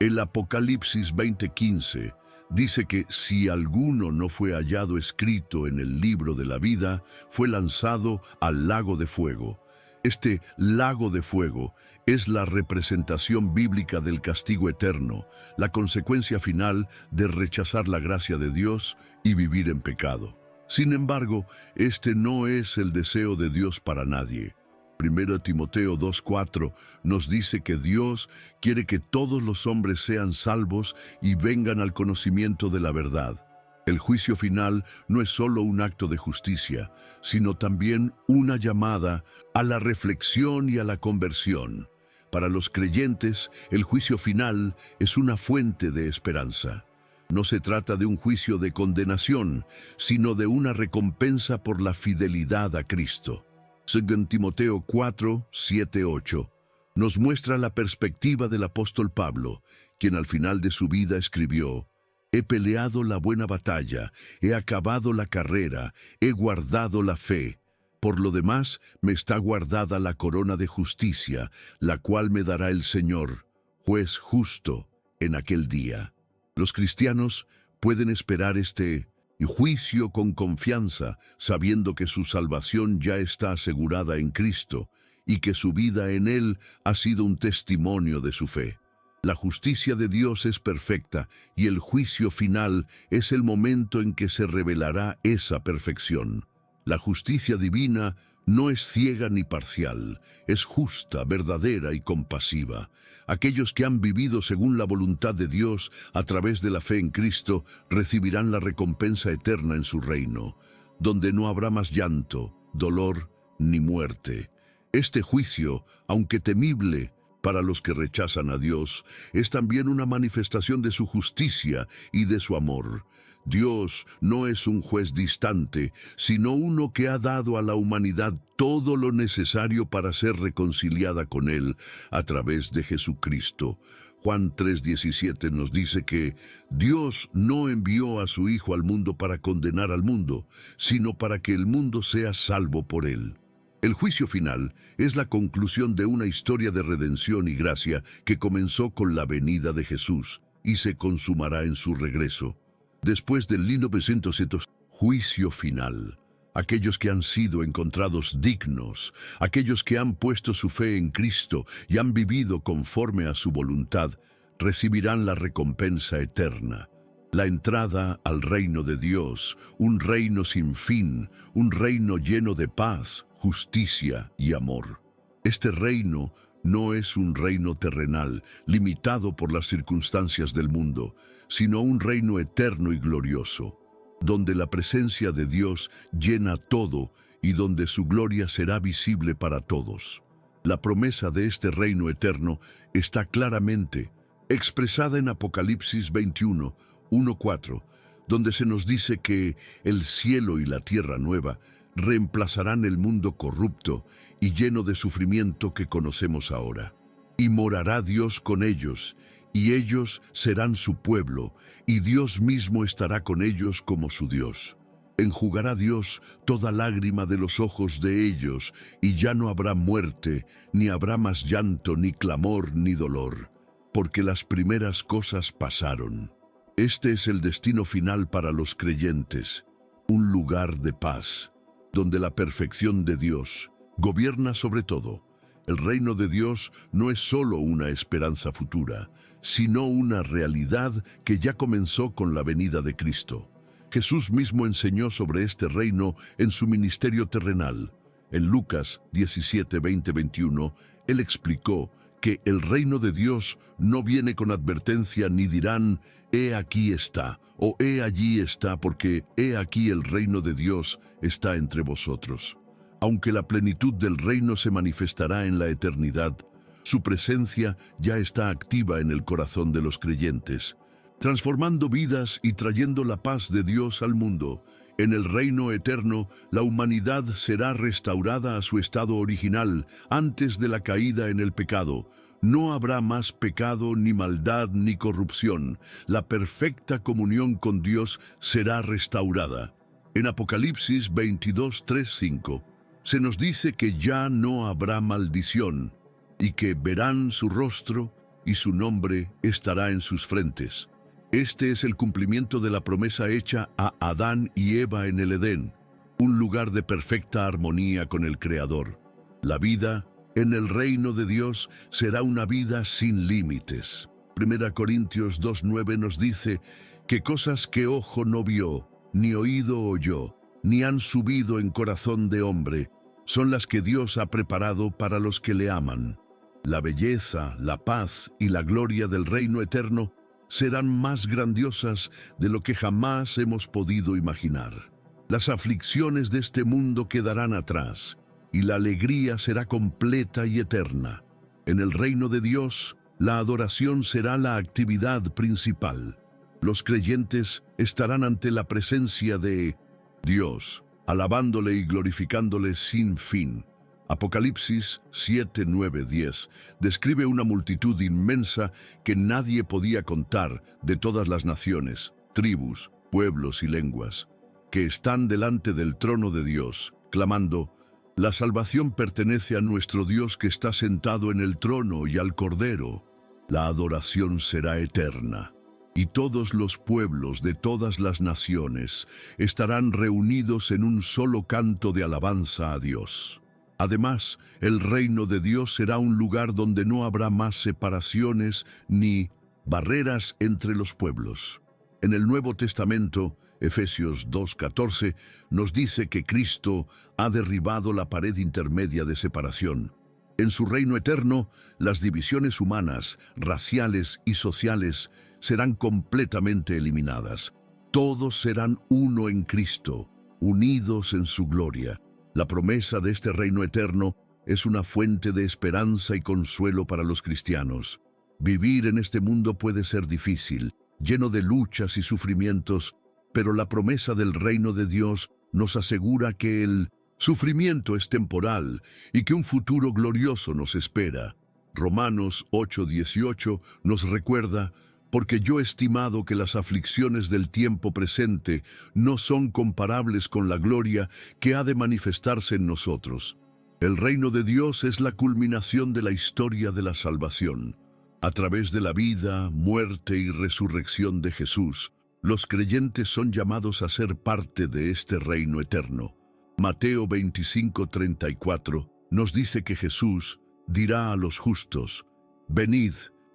El Apocalipsis 20:15 dice que si alguno no fue hallado escrito en el libro de la vida, fue lanzado al lago de fuego. Este lago de fuego es la representación bíblica del castigo eterno, la consecuencia final de rechazar la gracia de Dios y vivir en pecado. Sin embargo, este no es el deseo de Dios para nadie. 1 Timoteo 2:4 nos dice que Dios quiere que todos los hombres sean salvos y vengan al conocimiento de la verdad. El juicio final no es solo un acto de justicia, sino también una llamada a la reflexión y a la conversión. Para los creyentes, el juicio final es una fuente de esperanza. No se trata de un juicio de condenación, sino de una recompensa por la fidelidad a Cristo. 2 Timoteo 4, 7, 8 nos muestra la perspectiva del apóstol Pablo, quien al final de su vida escribió: «He peleado la buena batalla, he acabado la carrera, he guardado la fe. Por lo demás, me está guardada la corona de justicia, la cual me dará el Señor, juez justo, en aquel día». Los cristianos pueden esperar este juicio con confianza, sabiendo que su salvación ya está asegurada en Cristo y que su vida en Él ha sido un testimonio de su fe. La justicia de Dios es perfecta y el juicio final es el momento en que se revelará esa perfección. La justicia divina no es ciega ni parcial, es justa, verdadera y compasiva. Aquellos que han vivido según la voluntad de Dios a través de la fe en Cristo recibirán la recompensa eterna en su reino, donde no habrá más llanto, dolor ni muerte. Este juicio, aunque temible para los que rechazan a Dios, es también una manifestación de su justicia y de su amor. Dios no es un juez distante, sino uno que ha dado a la humanidad todo lo necesario para ser reconciliada con Él a través de Jesucristo. Juan 3:17 nos dice que Dios no envió a su Hijo al mundo para condenar al mundo, sino para que el mundo sea salvo por Él. El juicio final es la conclusión de una historia de redención y gracia que comenzó con la venida de Jesús y se consumará en su regreso. Después del 1900, juicio final. Aquellos que han sido encontrados dignos, aquellos que han puesto su fe en Cristo y han vivido conforme a su voluntad, recibirán la recompensa eterna. La entrada al reino de Dios, un reino sin fin, un reino lleno de paz, justicia y amor. Este reino no es un reino terrenal, limitado por las circunstancias del mundo, sino un reino eterno y glorioso, donde la presencia de Dios llena todo y donde su gloria será visible para todos. La promesa de este reino eterno está claramente expresada en Apocalipsis 21, 1:4, donde se nos dice que el cielo y la tierra nueva reemplazarán el mundo corrupto y lleno de sufrimiento que conocemos ahora. Y morará Dios con ellos, y ellos serán su pueblo, y Dios mismo estará con ellos como su Dios. Enjugará Dios toda lágrima de los ojos de ellos, y ya no habrá muerte, ni habrá más llanto, ni clamor, ni dolor, porque las primeras cosas pasaron. Este es el destino final para los creyentes, un lugar de paz, donde la perfección de Dios gobierna sobre todo. El reino de Dios no es solo una esperanza futura, sino una realidad que ya comenzó con la venida de Cristo. Jesús mismo enseñó sobre este reino en su ministerio terrenal. En Lucas 17, 20, 21, Él explicó que el reino de Dios no viene con advertencia ni dirán, «He aquí está», o «He allí está», porque «He aquí el reino de Dios está entre vosotros». Aunque la plenitud del reino se manifestará en la eternidad, su presencia ya está activa en el corazón de los creyentes, transformando vidas y trayendo la paz de Dios al mundo. En el reino eterno, la humanidad será restaurada a su estado original antes de la caída en el pecado. No habrá más pecado, ni maldad, ni corrupción. La perfecta comunión con Dios será restaurada. En Apocalipsis 22, 3, 5, se nos dice que ya no habrá maldición y que verán su rostro y su nombre estará en sus frentes. Este es el cumplimiento de la promesa hecha a Adán y Eva en el Edén, un lugar de perfecta armonía con el Creador. La vida en el reino de Dios será una vida sin límites. 1 Corintios 2:9 nos dice que cosas que ojo no vio, ni oído oyó, ni han subido en corazón de hombre, son las que Dios ha preparado para los que le aman. La belleza, la paz y la gloria del reino eterno serán más grandiosas de lo que jamás hemos podido imaginar. Las aflicciones de este mundo quedarán atrás, y la alegría será completa y eterna. En el reino de Dios, la adoración será la actividad principal. Los creyentes estarán ante la presencia de Dios, alabándole y glorificándole sin fin. Apocalipsis 7, 9, 10 describe una multitud inmensa que nadie podía contar, de todas las naciones, tribus, pueblos y lenguas, que están delante del trono de Dios, clamando: «La salvación pertenece a nuestro Dios que está sentado en el trono y al Cordero». La adoración será eterna, y todos los pueblos de todas las naciones estarán reunidos en un solo canto de alabanza a Dios. Además, el reino de Dios será un lugar donde no habrá más separaciones ni barreras entre los pueblos. En el Nuevo Testamento, Efesios 2:14, nos dice que Cristo ha derribado la pared intermedia de separación. En su reino eterno, las divisiones humanas, raciales y sociales serán completamente eliminadas. Todos serán uno en Cristo, unidos en su gloria. La promesa de este reino eterno es una fuente de esperanza y consuelo para los cristianos. Vivir en este mundo puede ser difícil, lleno de luchas y sufrimientos, pero la promesa del reino de Dios nos asegura que el sufrimiento es temporal y que un futuro glorioso nos espera. Romanos 8:18 nos recuerda: «Porque yo he estimado que las aflicciones del tiempo presente no son comparables con la gloria que ha de manifestarse en nosotros». El reino de Dios es la culminación de la historia de la salvación. A través de la vida, muerte y resurrección de Jesús, los creyentes son llamados a ser parte de este reino eterno. Mateo 25:34 nos dice que Jesús dirá a los justos: «Venid,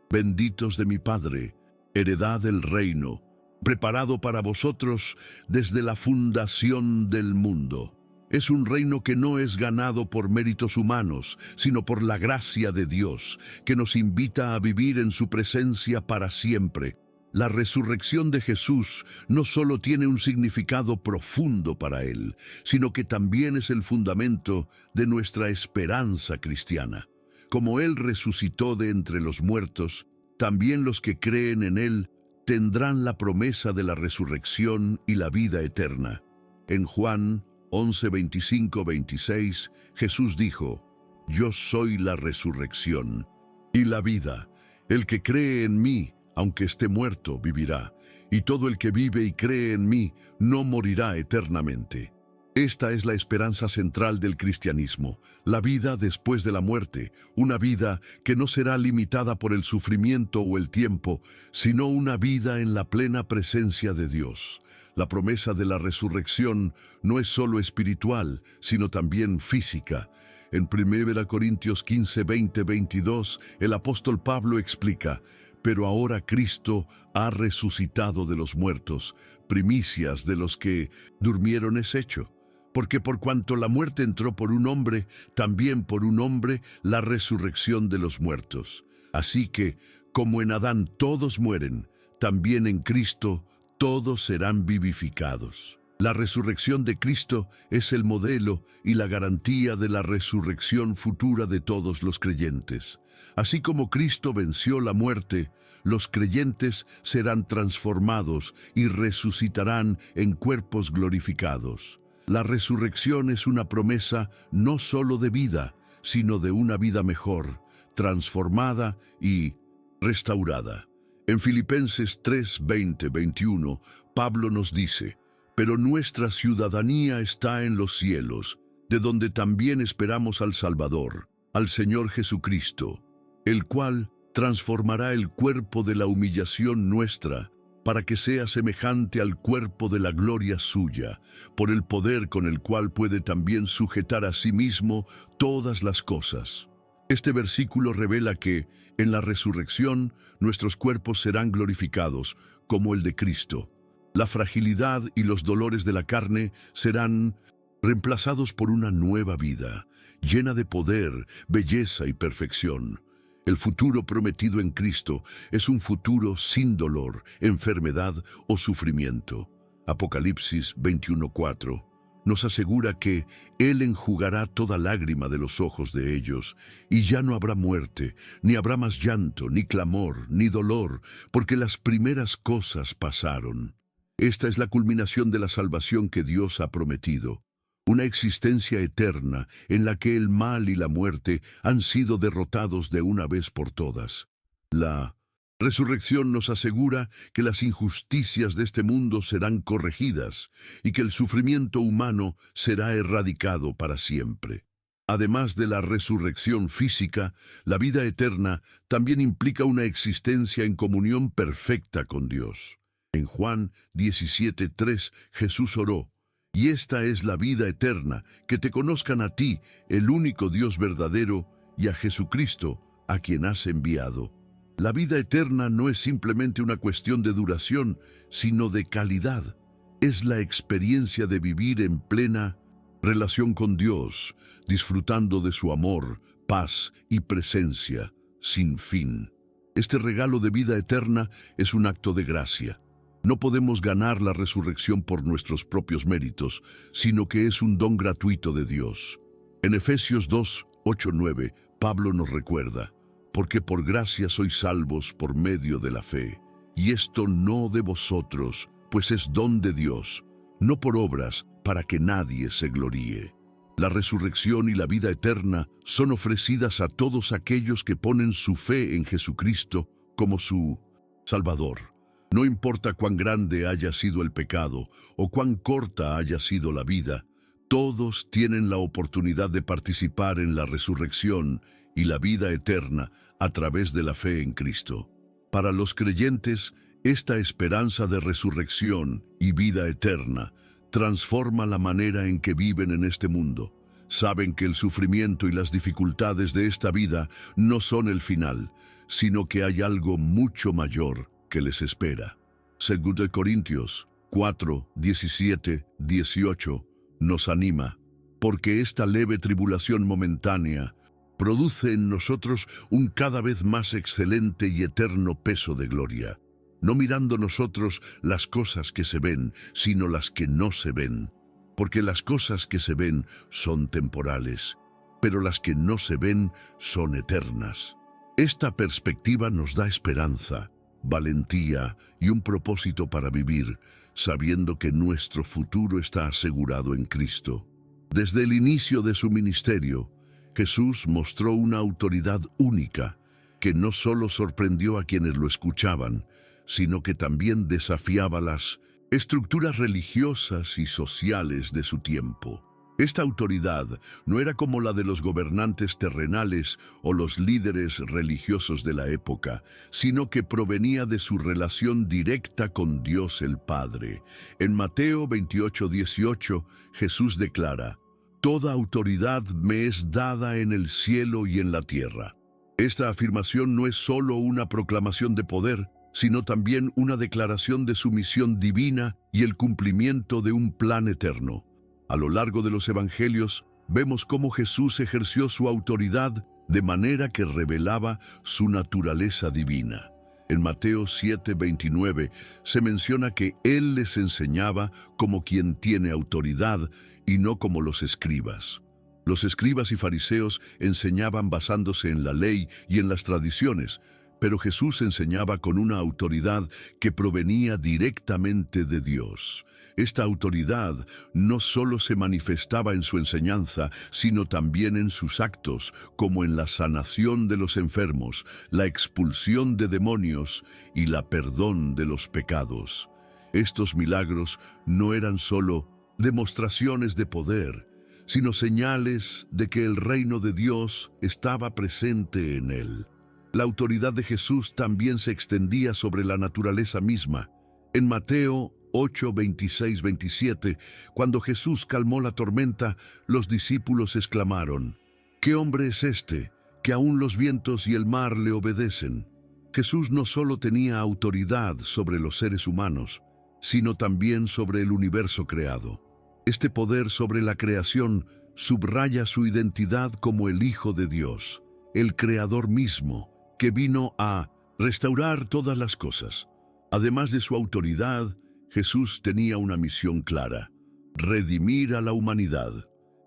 benditos de mi Padre, heredad del reino, preparado para vosotros desde la fundación del mundo». Es un reino que no es ganado por méritos humanos, sino por la gracia de Dios, que nos invita a vivir en su presencia para siempre. La resurrección de Jesús no solo tiene un significado profundo para Él, sino que también es el fundamento de nuestra esperanza cristiana. Como Él resucitó de entre los muertos, también los que creen en Él tendrán la promesa de la resurrección y la vida eterna. En Juan 11, 25, 26, Jesús dijo: «Yo soy la resurrección y la vida. El que cree en mí, aunque esté muerto, vivirá, y todo el que vive y cree en mí no morirá eternamente». Esta es la esperanza central del cristianismo, la vida después de la muerte, una vida que no será limitada por el sufrimiento o el tiempo, sino una vida en la plena presencia de Dios. La promesa de la resurrección no es solo espiritual, sino también física. En 1 Corintios 15, 20, 22, el apóstol Pablo explica: «Pero ahora Cristo ha resucitado de los muertos, primicias de los que durmieron es hecho. Porque por cuanto la muerte entró por un hombre, también por un hombre la resurrección de los muertos. Así que, como en Adán todos mueren, también en Cristo todos serán vivificados». La resurrección de Cristo es el modelo y la garantía de la resurrección futura de todos los creyentes. Así como Cristo venció la muerte, los creyentes serán transformados y resucitarán en cuerpos glorificados. La resurrección es una promesa no solo de vida, sino de una vida mejor, transformada y restaurada. En Filipenses 3, 20, 21, Pablo nos dice: «Pero nuestra ciudadanía está en los cielos, de donde también esperamos al Salvador, al Señor Jesucristo, el cual transformará el cuerpo de la humillación nuestra, para que sea semejante al cuerpo de la gloria suya, por el poder con el cual puede también sujetar a sí mismo todas las cosas. Este versículo revela que, en la resurrección, nuestros cuerpos serán glorificados, como el de Cristo. La fragilidad y los dolores de la carne serán reemplazados por una nueva vida, llena de poder, belleza y perfección. El futuro prometido en Cristo es un futuro sin dolor, enfermedad o sufrimiento. Apocalipsis 21:4 nos asegura que Él enjugará toda lágrima de los ojos de ellos, y ya no habrá muerte, ni habrá más llanto, ni clamor, ni dolor, porque las primeras cosas pasaron. Esta es la culminación de la salvación que Dios ha prometido. Una existencia eterna en la que el mal y la muerte han sido derrotados de una vez por todas. La resurrección nos asegura que las injusticias de este mundo serán corregidas y que el sufrimiento humano será erradicado para siempre. Además de la resurrección física, la vida eterna también implica una existencia en comunión perfecta con Dios. En Juan 17:3, Jesús oró: "Y esta es la vida eterna, que te conozcan a ti, el único Dios verdadero, y a Jesucristo, a quien has enviado". La vida eterna no es simplemente una cuestión de duración, sino de calidad. Es la experiencia de vivir en plena relación con Dios, disfrutando de su amor, paz y presencia, sin fin. Este regalo de vida eterna es un acto de gracia. No podemos ganar la resurrección por nuestros propios méritos, sino que es un don gratuito de Dios. En Efesios 2:8-9, Pablo nos recuerda: "Porque por gracia sois salvos por medio de la fe, y esto no de vosotros, pues es don de Dios, no por obras, para que nadie se gloríe". La resurrección y la vida eterna son ofrecidas a todos aquellos que ponen su fe en Jesucristo como su Salvador. No importa cuán grande haya sido el pecado o cuán corta haya sido la vida, todos tienen la oportunidad de participar en la resurrección y la vida eterna a través de la fe en Cristo. Para los creyentes, esta esperanza de resurrección y vida eterna transforma la manera en que viven en este mundo. Saben que el sufrimiento y las dificultades de esta vida no son el final, sino que hay algo mucho mayor que les espera. 2 Corintios 4:17-18 nos anima: "Porque esta leve tribulación momentánea produce en nosotros un cada vez más excelente y eterno peso de gloria, no mirando nosotros las cosas que se ven, sino las que no se ven. Porque las cosas que se ven son temporales, pero las que no se ven son eternas". Esta perspectiva nos da esperanza, valentía y un propósito para vivir, sabiendo que nuestro futuro está asegurado en Cristo. Desde el inicio de su ministerio, Jesús mostró una autoridad única que no solo sorprendió a quienes lo escuchaban, sino que también desafiaba las estructuras religiosas y sociales de su tiempo. Esta autoridad no era como la de los gobernantes terrenales o los líderes religiosos de la época, sino que provenía de su relación directa con Dios el Padre. En Mateo 28:18, Jesús declara: "Toda autoridad me es dada en el cielo y en la tierra". Esta afirmación no es solo una proclamación de poder, sino también una declaración de su misión divina y el cumplimiento de un plan eterno. A lo largo de los evangelios, vemos cómo Jesús ejerció su autoridad de manera que revelaba su naturaleza divina. En Mateo 7:29 se menciona que Él les enseñaba como quien tiene autoridad y no como los escribas. Los escribas y fariseos enseñaban basándose en la ley y en las tradiciones, pero Jesús enseñaba con una autoridad que provenía directamente de Dios. Esta autoridad no solo se manifestaba en su enseñanza, sino también en sus actos, como en la sanación de los enfermos, la expulsión de demonios y la perdón de los pecados. Estos milagros no eran solo demostraciones de poder, sino señales de que el reino de Dios estaba presente en él. La autoridad de Jesús también se extendía sobre la naturaleza misma. En Mateo 8, 26, 27, cuando Jesús calmó la tormenta, los discípulos exclamaron: ¿Qué hombre es este, que aún los vientos y el mar le obedecen? Jesús no solo tenía autoridad sobre los seres humanos, sino también sobre el universo creado. Este poder sobre la creación subraya su identidad como el Hijo de Dios, el Creador mismo, que vino a restaurar todas las cosas. Además de su autoridad, Jesús tenía una misión clara: redimir a la humanidad.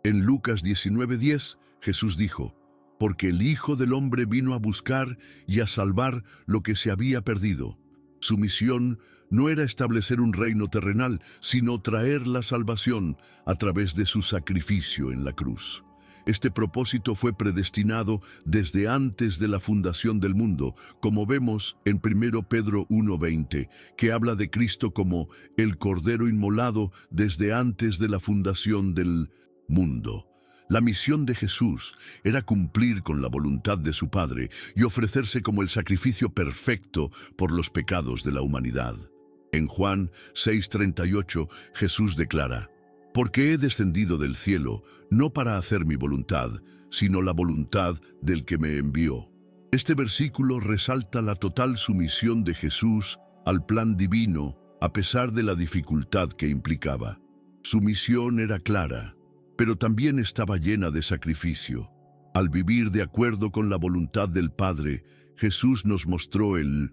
En Lucas 19:10, Jesús dijo: porque el Hijo del Hombre vino a buscar y a salvar lo que se había perdido. Su misión no era establecer un reino terrenal, sino traer la salvación a través de su sacrificio en la cruz. Este propósito fue predestinado desde antes de la fundación del mundo, como vemos en 1 Pedro 1:20, que habla de Cristo como el Cordero inmolado desde antes de la fundación del mundo. La misión de Jesús era cumplir con la voluntad de su Padre y ofrecerse como el sacrificio perfecto por los pecados de la humanidad. En Juan 6:38, Jesús declara: porque he descendido del cielo, no para hacer mi voluntad, sino la voluntad del que me envió. Este versículo resalta la total sumisión de Jesús al plan divino, a pesar de la dificultad que implicaba. Su misión era clara, pero también estaba llena de sacrificio. Al vivir de acuerdo con la voluntad del Padre, Jesús nos mostró el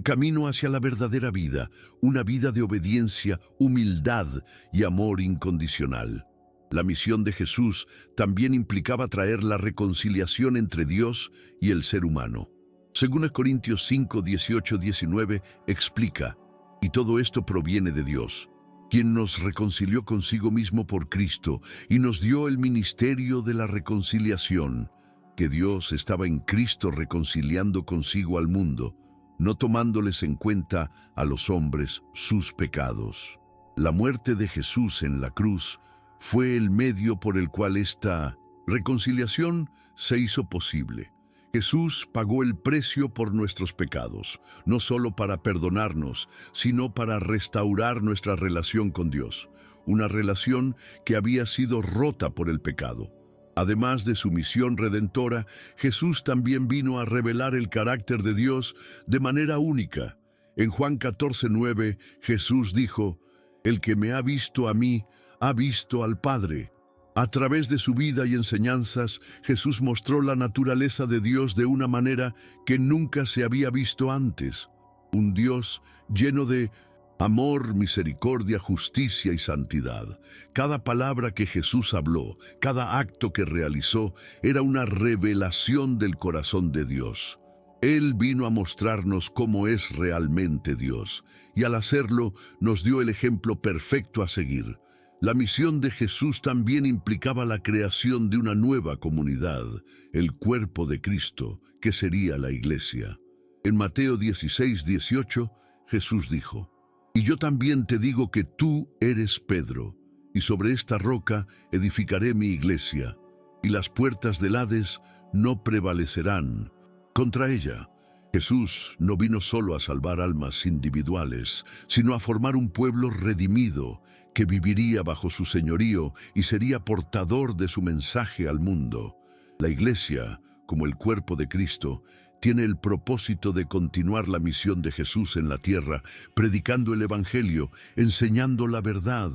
camino hacia la verdadera vida, una vida de obediencia, humildad y amor incondicional. La misión de Jesús también implicaba traer la reconciliación entre Dios y el ser humano. 2 Corintios 5, 18, 19 explica: y todo esto proviene de Dios, quien nos reconcilió consigo mismo por Cristo y nos dio el ministerio de la reconciliación, que Dios estaba en Cristo reconciliando consigo al mundo, no tomándoles en cuenta a los hombres sus pecados. La muerte de Jesús en la cruz fue el medio por el cual esta reconciliación se hizo posible. Jesús pagó el precio por nuestros pecados, no solo para perdonarnos, sino para restaurar nuestra relación con Dios, una relación que había sido rota por el pecado. Además de su misión redentora, Jesús también vino a revelar el carácter de Dios de manera única. En Juan 14:9, Jesús dijo: el que me ha visto a mí, ha visto al Padre. A través de su vida y enseñanzas, Jesús mostró la naturaleza de Dios de una manera que nunca se había visto antes. Un Dios lleno de amor, misericordia, justicia y santidad. Cada palabra que Jesús habló, cada acto que realizó, era una revelación del corazón de Dios. Él vino a mostrarnos cómo es realmente Dios, y al hacerlo nos dio el ejemplo perfecto a seguir. La misión de Jesús también implicaba la creación de una nueva comunidad, el cuerpo de Cristo, que sería la Iglesia. En Mateo 16:18, Jesús dijo: y yo también te digo que tú eres Pedro, y sobre esta roca edificaré mi iglesia, y las puertas del Hades no prevalecerán contra ella. Jesús no vino solo a salvar almas individuales, sino a formar un pueblo redimido que viviría bajo su señorío y sería portador de su mensaje al mundo. La Iglesia, como el cuerpo de Cristo, tiene el propósito de continuar la misión de Jesús en la tierra, predicando el Evangelio, enseñando la verdad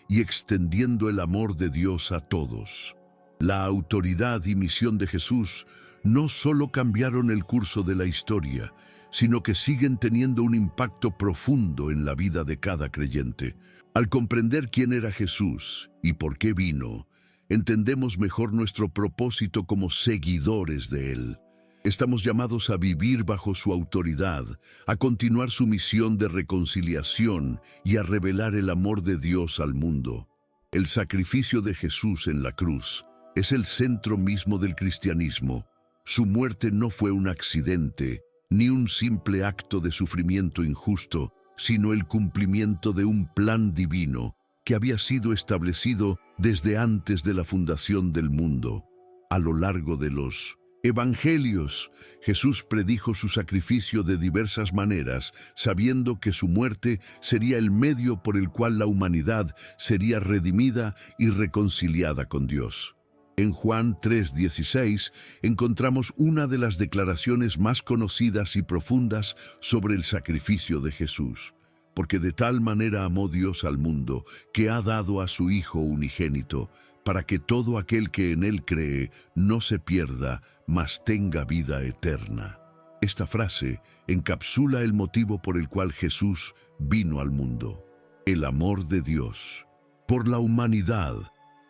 y extendiendo el amor de Dios a todos. La autoridad y misión de Jesús no solo cambiaron el curso de la historia, sino que siguen teniendo un impacto profundo en la vida de cada creyente. Al comprender quién era Jesús y por qué vino, entendemos mejor nuestro propósito como seguidores de Él. Estamos llamados a vivir bajo su autoridad, a continuar su misión de reconciliación y a revelar el amor de Dios al mundo. El sacrificio de Jesús en la cruz es el centro mismo del cristianismo. Su muerte no fue un accidente, ni un simple acto de sufrimiento injusto, sino el cumplimiento de un plan divino que había sido establecido desde antes de la fundación del mundo. A lo largo de los evangelios, Jesús predijo su sacrificio de diversas maneras, sabiendo que su muerte sería el medio por el cual la humanidad sería redimida y reconciliada con Dios. En Juan 3:16 encontramos una de las declaraciones más conocidas y profundas sobre el sacrificio de Jesús. Porque de tal manera amó Dios al mundo, que ha dado a su Hijo unigénito, para que todo aquel que en Él cree no se pierda, mas tenga vida eterna. Esta frase encapsula el motivo por el cual Jesús vino al mundo: el amor de Dios por la humanidad.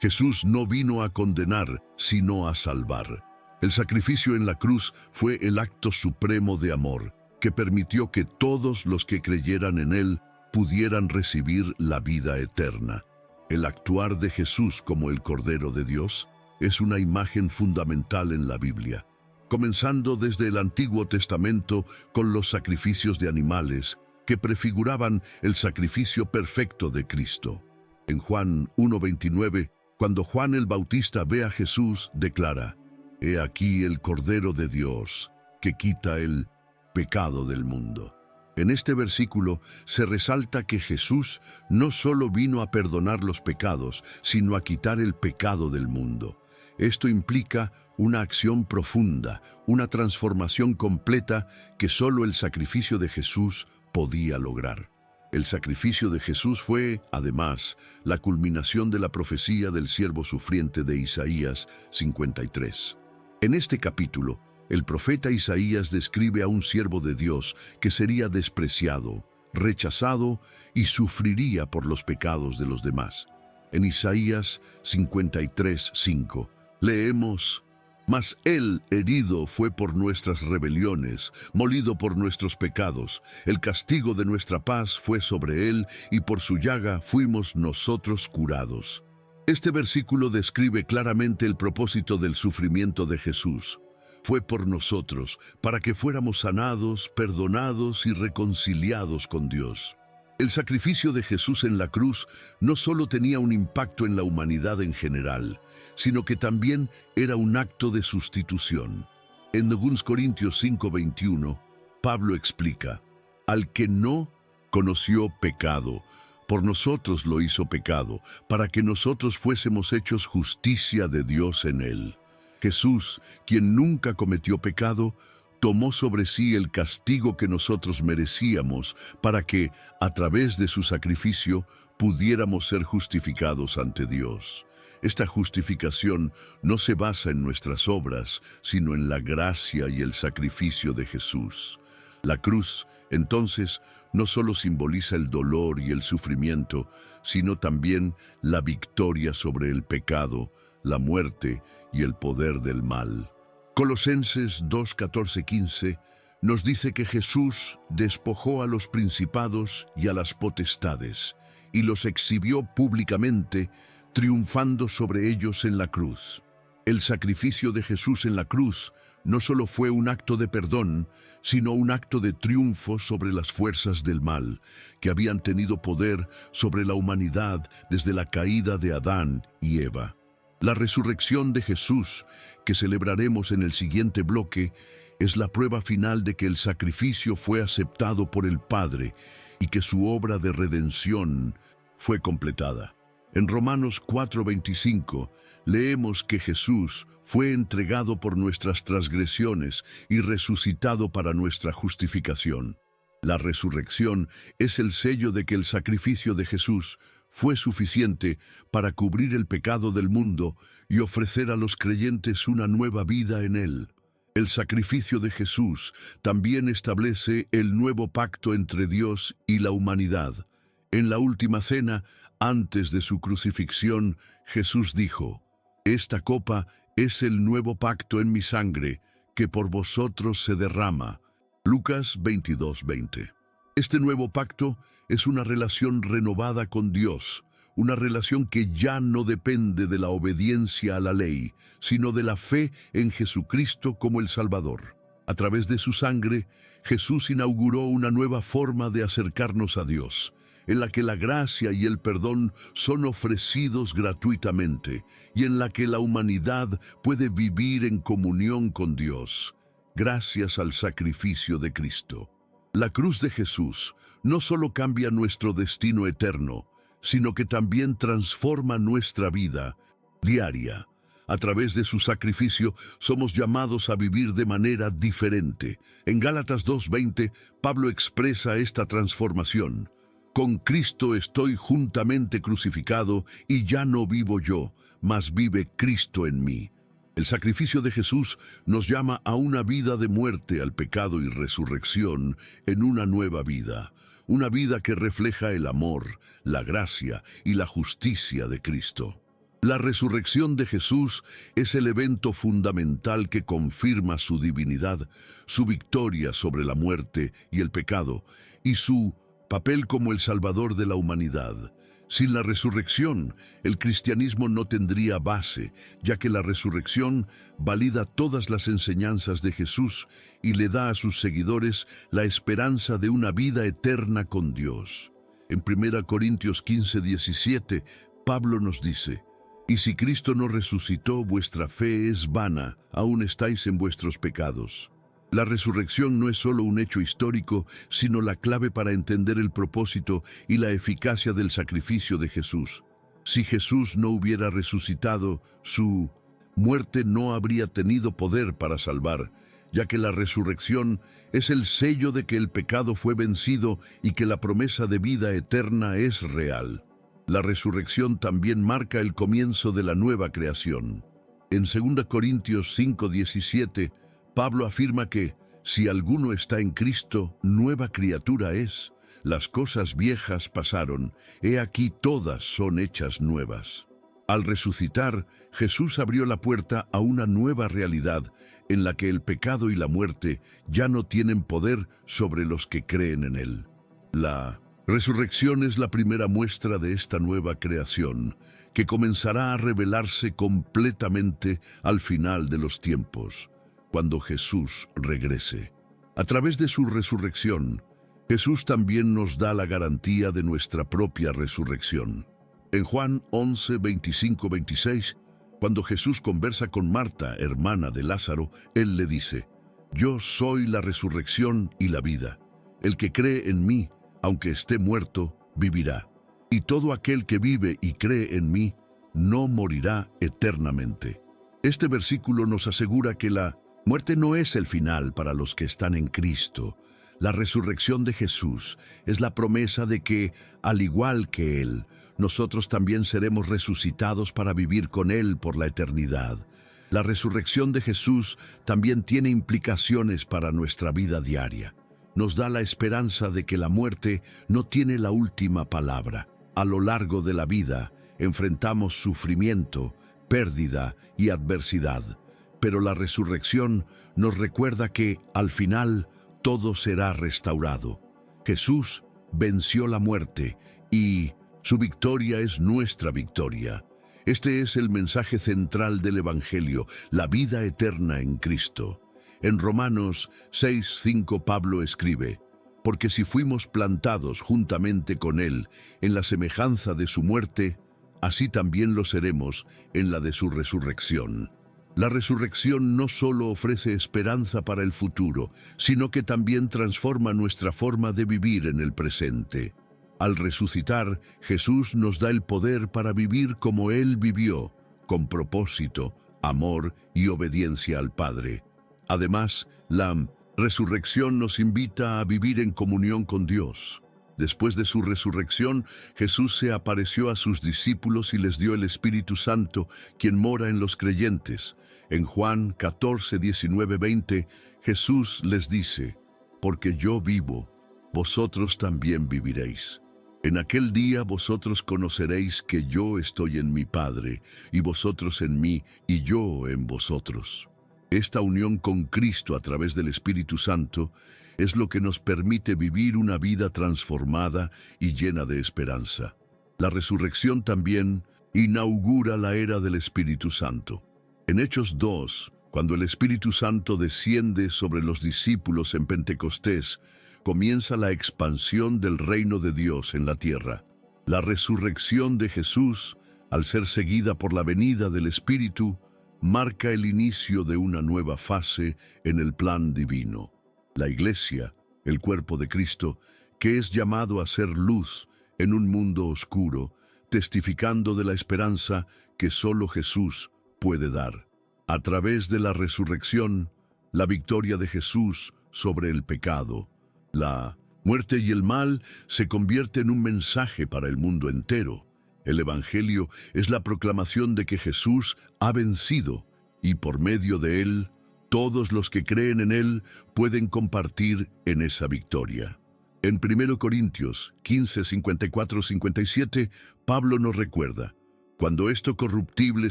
Jesús no vino a condenar, sino a salvar. El sacrificio en la cruz fue el acto supremo de amor, que permitió que todos los que creyeran en Él pudieran recibir la vida eterna. El actuar de Jesús como el Cordero de Dios es una imagen fundamental en la Biblia, comenzando desde el Antiguo Testamento con los sacrificios de animales, que prefiguraban el sacrificio perfecto de Cristo. En Juan 1:29, cuando Juan el Bautista ve a Jesús, declara: «He aquí el Cordero de Dios, que quita el pecado del mundo». En este versículo se resalta que Jesús no solo vino a perdonar los pecados, sino a quitar el pecado del mundo. Esto implica una acción profunda, una transformación completa que solo el sacrificio de Jesús podía lograr. El sacrificio de Jesús fue, además, la culminación de la profecía del siervo sufriente de Isaías 53. En este capítulo, el profeta Isaías describe a un siervo de Dios que sería despreciado, rechazado y sufriría por los pecados de los demás. En Isaías 53:5 leemos: «Mas él herido fue por nuestras rebeliones, molido por nuestros pecados. El castigo de nuestra paz fue sobre él, y por su llaga fuimos nosotros curados». Este versículo describe claramente el propósito del sufrimiento de Jesús. Fue por nosotros, para que fuéramos sanados, perdonados y reconciliados con Dios. El sacrificio de Jesús en la cruz no solo tenía un impacto en la humanidad en general, sino que también era un acto de sustitución. En 2 Corintios 5:21, Pablo explica: «Al que no conoció pecado, por nosotros lo hizo pecado, para que nosotros fuésemos hechos justicia de Dios en él». Jesús, quien nunca cometió pecado, tomó sobre sí el castigo que nosotros merecíamos para que, a través de su sacrificio, pudiéramos ser justificados ante Dios. Esta justificación no se basa en nuestras obras, sino en la gracia y el sacrificio de Jesús. La cruz, entonces, no solo simboliza el dolor y el sufrimiento, sino también la victoria sobre el pecado, la muerte y el poder del mal. Colosenses 2:14-15 nos dice que Jesús despojó a los principados y a las potestades y los exhibió públicamente, triunfando sobre ellos en la cruz. El sacrificio de Jesús en la cruz no solo fue un acto de perdón, sino un acto de triunfo sobre las fuerzas del mal, que habían tenido poder sobre la humanidad desde la caída de Adán y Eva. La resurrección de Jesús, que celebraremos en el siguiente bloque, es la prueba final de que el sacrificio fue aceptado por el Padre y que su obra de redención fue completada. En Romanos 4:25 leemos que Jesús fue entregado por nuestras transgresiones y resucitado para nuestra justificación. La resurrección es el sello de que el sacrificio de Jesús fue suficiente para cubrir el pecado del mundo y ofrecer a los creyentes una nueva vida en él. El sacrificio de Jesús también establece el nuevo pacto entre Dios y la humanidad. En la última cena, antes de su crucifixión, Jesús dijo: «Esta copa es el nuevo pacto en mi sangre, que por vosotros se derrama». Lucas 22:20. Este nuevo pacto es una relación renovada con Dios, una relación que ya no depende de la obediencia a la ley, sino de la fe en Jesucristo como el Salvador. A través de su sangre, Jesús inauguró una nueva forma de acercarnos a Dios. en la que la gracia y el perdón son ofrecidos gratuitamente y en la que la humanidad puede vivir en comunión con Dios, gracias al sacrificio de Cristo. La cruz de Jesús no solo cambia nuestro destino eterno, sino que también transforma nuestra vida diaria. A través de su sacrificio somos llamados a vivir de manera diferente. En Gálatas 2:20, Pablo expresa esta transformación. Con Cristo estoy juntamente crucificado y ya no vivo yo, mas vive Cristo en mí. El sacrificio de Jesús nos llama a una vida de muerte al pecado y resurrección en una nueva vida. Una vida que refleja el amor, la gracia y la justicia de Cristo. La resurrección de Jesús es el evento fundamental que confirma su divinidad, su victoria sobre la muerte y el pecado, y su papel como el Salvador de la humanidad. Sin la resurrección, el cristianismo no tendría base, ya que la resurrección valida todas las enseñanzas de Jesús y le da a sus seguidores la esperanza de una vida eterna con Dios. En 1 Corintios 15:17, Pablo nos dice: «Y si Cristo no resucitó, vuestra fe es vana, aún estáis en vuestros pecados». La resurrección no es solo un hecho histórico, sino la clave para entender el propósito y la eficacia del sacrificio de Jesús. Si Jesús no hubiera resucitado, su muerte no habría tenido poder para salvar, ya que la resurrección es el sello de que el pecado fue vencido y que la promesa de vida eterna es real. La resurrección también marca el comienzo de la nueva creación. En 2 Corintios 5:17, Pablo afirma que, si alguno está en Cristo, nueva criatura es. Las cosas viejas pasaron, he aquí todas son hechas nuevas. Al resucitar, Jesús abrió la puerta a una nueva realidad en la que el pecado y la muerte ya no tienen poder sobre los que creen en Él. La resurrección es la primera muestra de esta nueva creación, que comenzará a revelarse completamente al final de los tiempos, cuando Jesús regrese. A través de su resurrección, Jesús también nos da la garantía de nuestra propia resurrección. En Juan 11:25-26, cuando Jesús conversa con Marta, hermana de Lázaro, Él le dice: «Yo soy la resurrección y la vida. El que cree en mí, aunque esté muerto, vivirá. Y todo aquel que vive y cree en mí, no morirá eternamente». Este versículo nos asegura que la muerte no es el final para los que están en Cristo. La resurrección de Jesús es la promesa de que, al igual que Él, nosotros también seremos resucitados para vivir con Él por la eternidad. La resurrección de Jesús también tiene implicaciones para nuestra vida diaria. Nos da la esperanza de que la muerte no tiene la última palabra. A lo largo de la vida enfrentamos sufrimiento, pérdida y adversidad. Pero la resurrección nos recuerda que, al final, todo será restaurado. Jesús venció la muerte y su victoria es nuestra victoria. Este es el mensaje central del Evangelio, la vida eterna en Cristo. En Romanos 6:5 Pablo escribe: «Porque si fuimos plantados juntamente con Él en la semejanza de su muerte, así también lo seremos en la de su resurrección». La resurrección no solo ofrece esperanza para el futuro, sino que también transforma nuestra forma de vivir en el presente. Al resucitar, Jesús nos da el poder para vivir como Él vivió, con propósito, amor y obediencia al Padre. Además, la resurrección nos invita a vivir en comunión con Dios. Después de su resurrección, Jesús se apareció a sus discípulos y les dio el Espíritu Santo, quien mora en los creyentes. En Juan 14:19-20, Jesús les dice: «Porque yo vivo, vosotros también viviréis. En aquel día vosotros conoceréis que yo estoy en mi Padre, y vosotros en mí, y yo en vosotros». Esta unión con Cristo a través del Espíritu Santo es lo que nos permite vivir una vida transformada y llena de esperanza. La resurrección también inaugura la era del Espíritu Santo. En Hechos 2, cuando el Espíritu Santo desciende sobre los discípulos en Pentecostés, comienza la expansión del reino de Dios en la tierra. La resurrección de Jesús, al ser seguida por la venida del Espíritu, marca el inicio de una nueva fase en el plan divino. La Iglesia, el cuerpo de Cristo, que es llamado a ser luz en un mundo oscuro, testificando de la esperanza que solo Jesús puede dar. A través de la resurrección, la victoria de Jesús sobre el pecado, la muerte y el mal se convierte en un mensaje para el mundo entero. El Evangelio es la proclamación de que Jesús ha vencido y por medio de él, todos los que creen en él pueden compartir en esa victoria. En 1 Corintios 15, 54-57, Pablo nos recuerda: cuando esto corruptible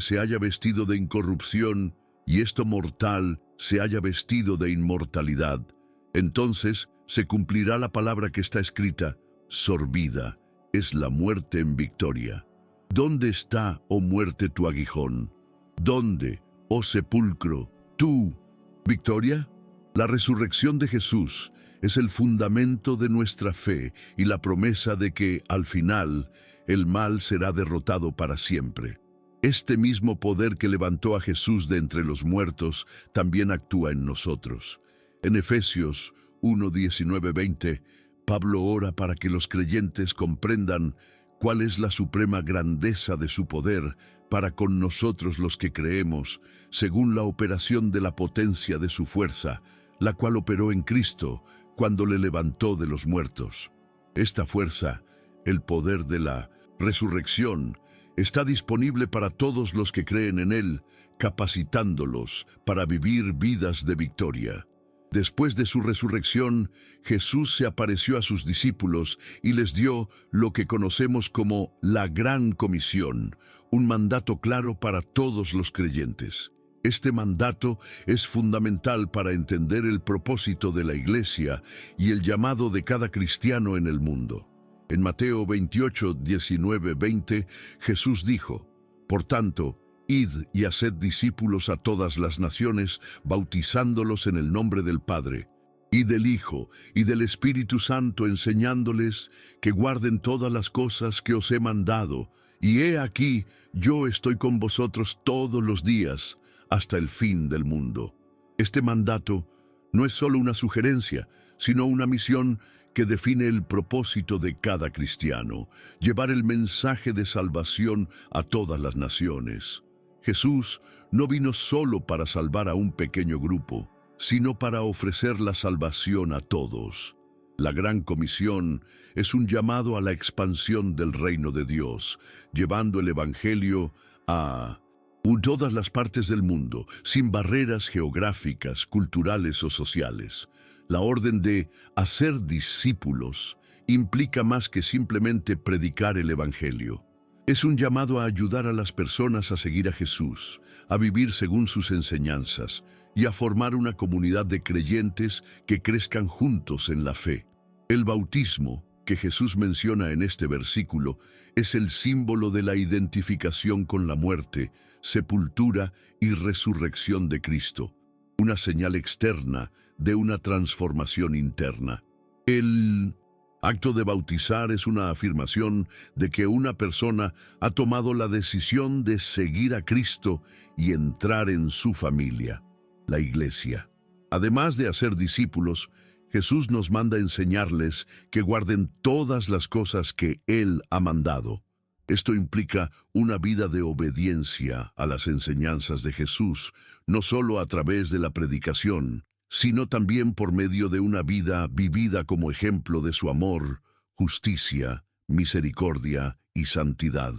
se haya vestido de incorrupción y esto mortal se haya vestido de inmortalidad, entonces se cumplirá la palabra que está escrita: sorbida es la muerte en victoria. ¿Dónde está, oh muerte, tu aguijón? ¿Dónde, oh sepulcro, tu victoria? La resurrección de Jesús es el fundamento de nuestra fe y la promesa de que, al final, el mal será derrotado para siempre. Este mismo poder que levantó a Jesús de entre los muertos también actúa en nosotros. En Efesios 1, 19, 20, Pablo ora para que los creyentes comprendan cuál es la suprema grandeza de su poder para con nosotros los que creemos, según la operación de la potencia de su fuerza, la cual operó en Cristo cuando le levantó de los muertos. Esta fuerza, el poder de la resurrección, está disponible para todos los que creen en él, capacitándolos para vivir vidas de victoria. Después de su resurrección, Jesús se apareció a sus discípulos y les dio lo que conocemos como la Gran Comisión, un mandato claro para todos los creyentes. Este mandato es fundamental para entender el propósito de la Iglesia y el llamado de cada cristiano en el mundo. En Mateo 28, 19, 20, Jesús dijo: por tanto, id y haced discípulos a todas las naciones, bautizándolos en el nombre del Padre, y del Hijo, y del Espíritu Santo, enseñándoles que guarden todas las cosas que os he mandado. Y he aquí, yo estoy con vosotros todos los días, hasta el fin del mundo. Este mandato no es solo una sugerencia, sino una misión que define el propósito de cada cristiano: llevar el mensaje de salvación a todas las naciones. Jesús no vino solo para salvar a un pequeño grupo, sino para ofrecer la salvación a todos. La Gran Comisión es un llamado a la expansión del reino de Dios, llevando el Evangelio a todas las partes del mundo, sin barreras geográficas, culturales o sociales. La orden de hacer discípulos implica más que simplemente predicar el Evangelio. Es un llamado a ayudar a las personas a seguir a Jesús, a vivir según sus enseñanzas y a formar una comunidad de creyentes que crezcan juntos en la fe. El bautismo, que Jesús menciona en este versículo, es el símbolo de la identificación con la muerte, sepultura y resurrección de Cristo, una señal externa de una transformación interna. El acto de bautizar es una afirmación de que una persona ha tomado la decisión de seguir a Cristo y entrar en su familia, la Iglesia. Además de hacer discípulos, Jesús nos manda enseñarles que guarden todas las cosas que Él ha mandado. Esto implica una vida de obediencia a las enseñanzas de Jesús, no solo a través de la predicación, sino también por medio de una vida vivida como ejemplo de su amor, justicia, misericordia y santidad.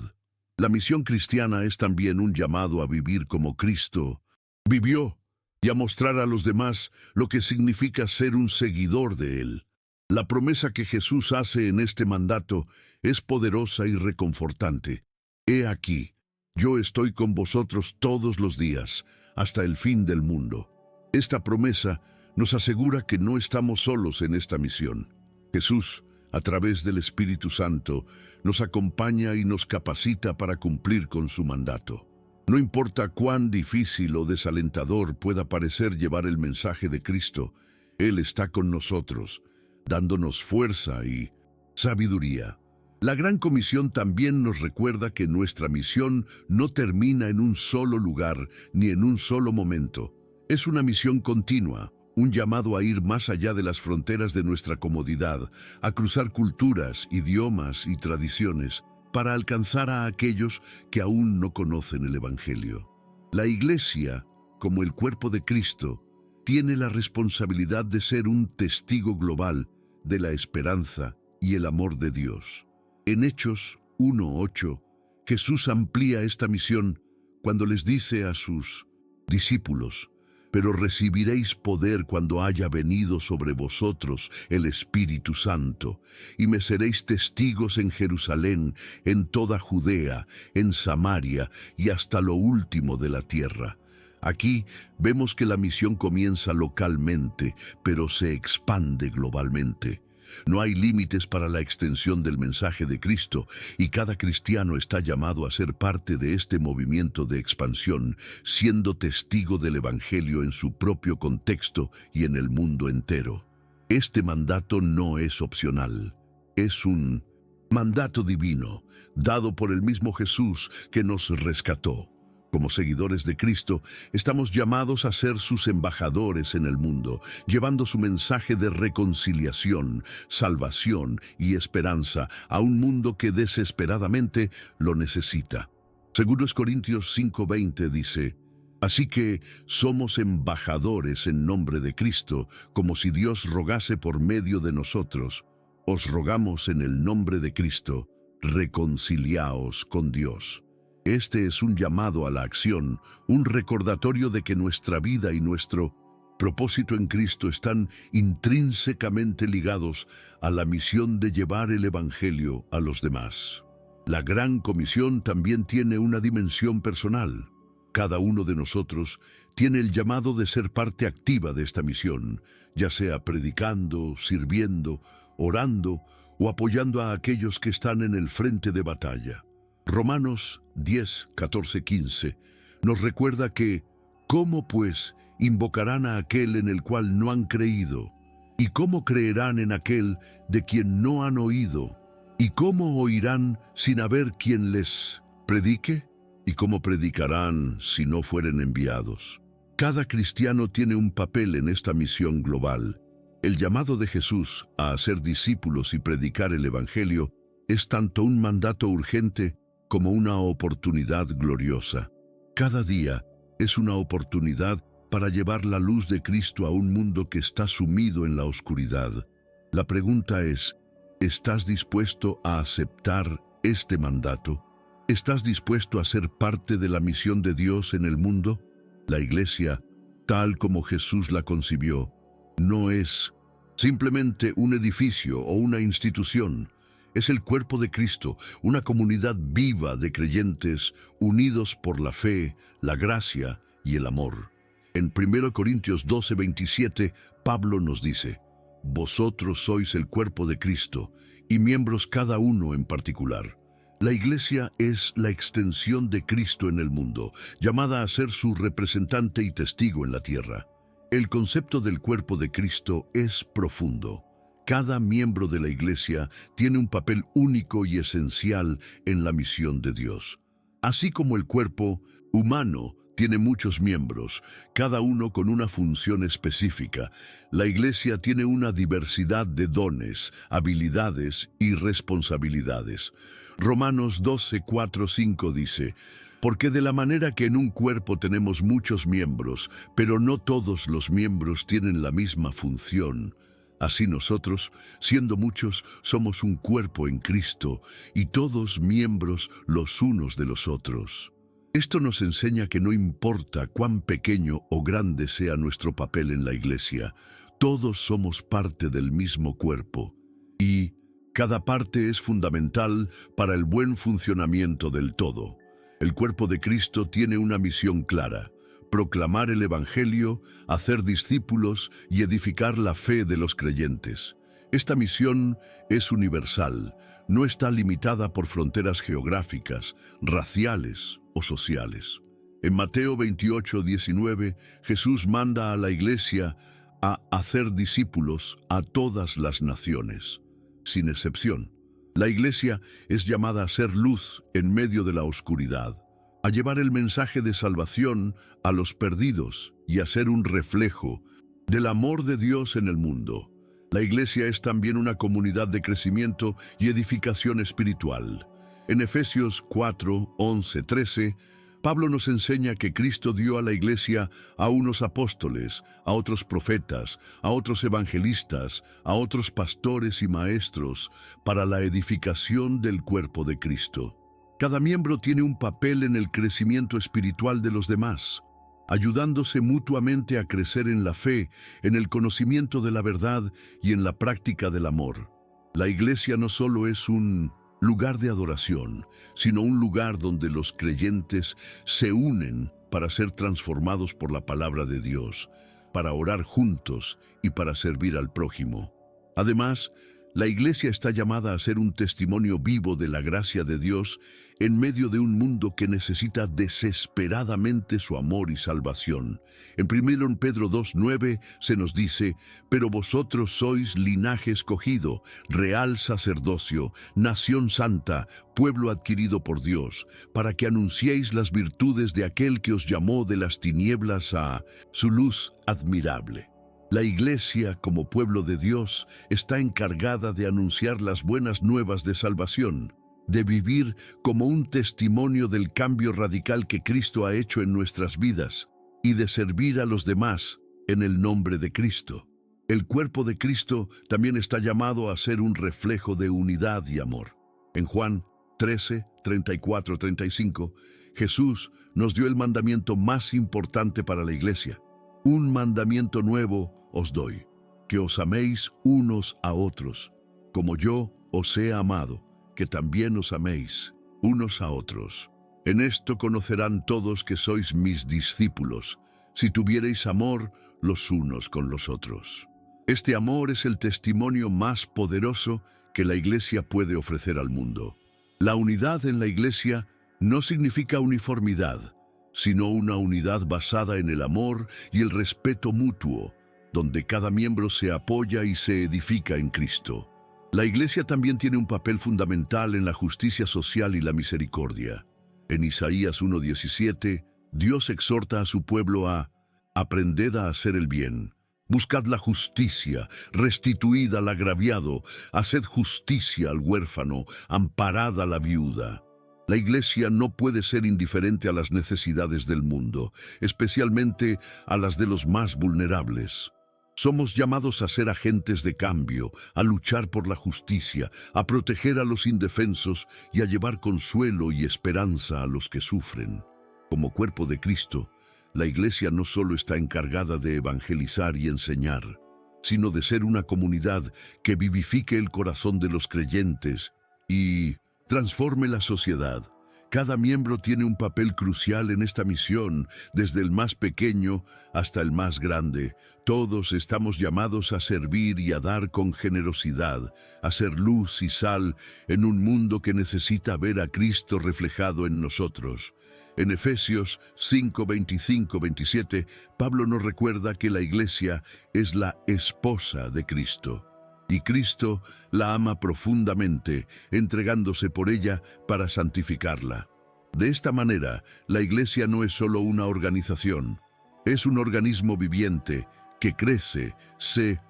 La misión cristiana es también un llamado a vivir como Cristo vivió y a mostrar a los demás lo que significa ser un seguidor de Él. La promesa que Jesús hace en este mandato es poderosa y reconfortante. He aquí, yo estoy con vosotros todos los días, hasta el fin del mundo. Esta promesa nos asegura que no estamos solos en esta misión. Jesús, a través del Espíritu Santo, nos acompaña y nos capacita para cumplir con su mandato. No importa cuán difícil o desalentador pueda parecer llevar el mensaje de Cristo, Él está con nosotros, dándonos fuerza y sabiduría. La Gran Comisión también nos recuerda que nuestra misión no termina en un solo lugar ni en un solo momento. Es una misión continua, un llamado a ir más allá de las fronteras de nuestra comodidad, a cruzar culturas, idiomas y tradiciones para alcanzar a aquellos que aún no conocen el Evangelio. La Iglesia, como el cuerpo de Cristo, tiene la responsabilidad de ser un testigo global de la esperanza y el amor de Dios. En Hechos 1:8, Jesús amplía esta misión cuando les dice a sus discípulos: «Pero recibiréis poder cuando haya venido sobre vosotros el Espíritu Santo, y me seréis testigos en Jerusalén, en toda Judea, en Samaria y hasta lo último de la tierra». Aquí vemos que la misión comienza localmente, pero se expande globalmente. No hay límites para la extensión del mensaje de Cristo, y cada cristiano está llamado a ser parte de este movimiento de expansión, siendo testigo del Evangelio en su propio contexto y en el mundo entero. Este mandato no es opcional, es un mandato divino, dado por el mismo Jesús que nos rescató. Como seguidores de Cristo, estamos llamados a ser sus embajadores en el mundo, llevando su mensaje de reconciliación, salvación y esperanza a un mundo que desesperadamente lo necesita. 2 Corintios 5:20 dice: «Así que somos embajadores en nombre de Cristo, como si Dios rogase por medio de nosotros. Os rogamos en el nombre de Cristo, reconciliaos con Dios». Este es un llamado a la acción, un recordatorio de que nuestra vida y nuestro propósito en Cristo están intrínsecamente ligados a la misión de llevar el Evangelio a los demás. La Gran Comisión también tiene una dimensión personal. Cada uno de nosotros tiene el llamado de ser parte activa de esta misión, ya sea predicando, sirviendo, orando o apoyando a aquellos que están en el frente de batalla. Romanos 10, 14, 15 nos recuerda que «¿Cómo pues invocarán a aquel en el cual no han creído? ¿Y cómo creerán en aquel de quien no han oído? ¿Y cómo oirán sin haber quien les predique? ¿Y cómo predicarán si no fueren enviados?». Cada cristiano tiene un papel en esta misión global. El llamado de Jesús a hacer discípulos y predicar el Evangelio es tanto un mandato urgente como una oportunidad gloriosa. Cada día es una oportunidad para llevar la luz de Cristo a un mundo que está sumido en la oscuridad. La pregunta es, ¿estás dispuesto a aceptar este mandato? ¿Estás dispuesto a ser parte de la misión de Dios en el mundo? La Iglesia, tal como Jesús la concibió, no es simplemente un edificio o una institución. Es el cuerpo de Cristo, una comunidad viva de creyentes unidos por la fe, la gracia y el amor. En 1 Corintios 12:27, Pablo nos dice: «Vosotros sois el cuerpo de Cristo, y miembros cada uno en particular». La Iglesia es la extensión de Cristo en el mundo, llamada a ser su representante y testigo en la tierra. El concepto del cuerpo de Cristo es profundo. Cada miembro de la Iglesia tiene un papel único y esencial en la misión de Dios. Así como el cuerpo humano tiene muchos miembros, cada uno con una función específica, la Iglesia tiene una diversidad de dones, habilidades y responsabilidades. Romanos 12, 4, 5 dice: «Porque de la manera que en un cuerpo tenemos muchos miembros, pero no todos los miembros tienen la misma función, así nosotros, siendo muchos, somos un cuerpo en Cristo, y todos miembros los unos de los otros». Esto nos enseña que no importa cuán pequeño o grande sea nuestro papel en la Iglesia, todos somos parte del mismo cuerpo, y cada parte es fundamental para el buen funcionamiento del todo. El cuerpo de Cristo tiene una misión clara: proclamar el Evangelio, hacer discípulos y edificar la fe de los creyentes. Esta misión es universal, no está limitada por fronteras geográficas, raciales o sociales. En Mateo 28:19, Jesús manda a la Iglesia a hacer discípulos a todas las naciones, sin excepción. La Iglesia es llamada a ser luz en medio de la oscuridad, a llevar el mensaje de salvación a los perdidos y a ser un reflejo del amor de Dios en el mundo. La Iglesia es también una comunidad de crecimiento y edificación espiritual. En Efesios 4, 11, 13, Pablo nos enseña que Cristo dio a la Iglesia a unos apóstoles, a otros profetas, a otros evangelistas, a otros pastores y maestros, para la edificación del cuerpo de Cristo. Cada miembro tiene un papel en el crecimiento espiritual de los demás, ayudándose mutuamente a crecer en la fe, en el conocimiento de la verdad y en la práctica del amor. La Iglesia no solo es un lugar de adoración, sino un lugar donde los creyentes se unen para ser transformados por la palabra de Dios, para orar juntos y para servir al prójimo. Además, la Iglesia está llamada a ser un testimonio vivo de la gracia de Dios en medio de un mundo que necesita desesperadamente su amor y salvación. En 1 Pedro 2:9 se nos dice: «Pero vosotros sois linaje escogido, real sacerdocio, nación santa, pueblo adquirido por Dios, para que anunciéis las virtudes de aquel que os llamó de las tinieblas a su luz admirable». La Iglesia, como pueblo de Dios, está encargada de anunciar las buenas nuevas de salvación, de vivir como un testimonio del cambio radical que Cristo ha hecho en nuestras vidas y de servir a los demás en el nombre de Cristo. El cuerpo de Cristo también está llamado a ser un reflejo de unidad y amor. En Juan 13, 34, 35, Jesús nos dio el mandamiento más importante para la Iglesia. Un mandamiento nuevo os doy, que os améis unos a otros, como yo os he amado, que también os améis unos a otros. En esto conocerán todos que sois mis discípulos, si tuviereis amor los unos con los otros. Este amor es el testimonio más poderoso que la Iglesia puede ofrecer al mundo. La unidad en la Iglesia no significa uniformidad, sino una unidad basada en el amor y el respeto mutuo, donde cada miembro se apoya y se edifica en Cristo. La Iglesia también tiene un papel fundamental en la justicia social y la misericordia. En Isaías 1:17, Dios exhorta a su pueblo a: «Aprended a hacer el bien, buscad la justicia, restituid al agraviado, haced justicia al huérfano, amparad a la viuda». La Iglesia no puede ser indiferente a las necesidades del mundo, especialmente a las de los más vulnerables. Somos llamados a ser agentes de cambio, a luchar por la justicia, a proteger a los indefensos y a llevar consuelo y esperanza a los que sufren. Como cuerpo de Cristo, la Iglesia no solo está encargada de evangelizar y enseñar, sino de ser una comunidad que vivifique el corazón de los creyentes y transforme la sociedad. Cada miembro tiene un papel crucial en esta misión, desde el más pequeño hasta el más grande. Todos estamos llamados a servir y a dar con generosidad, a ser luz y sal en un mundo que necesita ver a Cristo reflejado en nosotros. En Efesios 5, 25, 27, Pablo nos recuerda que la Iglesia es la esposa de Cristo. Y Cristo la ama profundamente, entregándose por ella para santificarla. De esta manera, la Iglesia no es solo una organización, es un organismo viviente que crece, se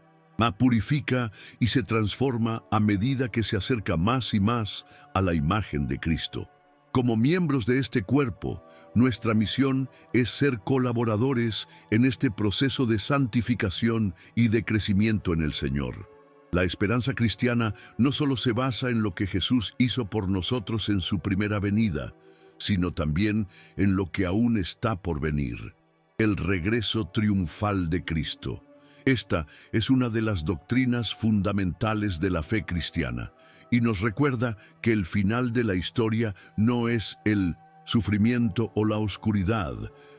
purifica y se transforma a medida que se acerca más y más a la imagen de Cristo. Como miembros de este cuerpo, nuestra misión es ser colaboradores en este proceso de santificación y de crecimiento en el Señor. La esperanza cristiana no solo se basa en lo que Jesús hizo por nosotros en su primera venida, sino también en lo que aún está por venir, el regreso triunfal de Cristo. Esta es una de las doctrinas fundamentales de la fe cristiana y nos recuerda que el final de la historia no es el sufrimiento o la oscuridad,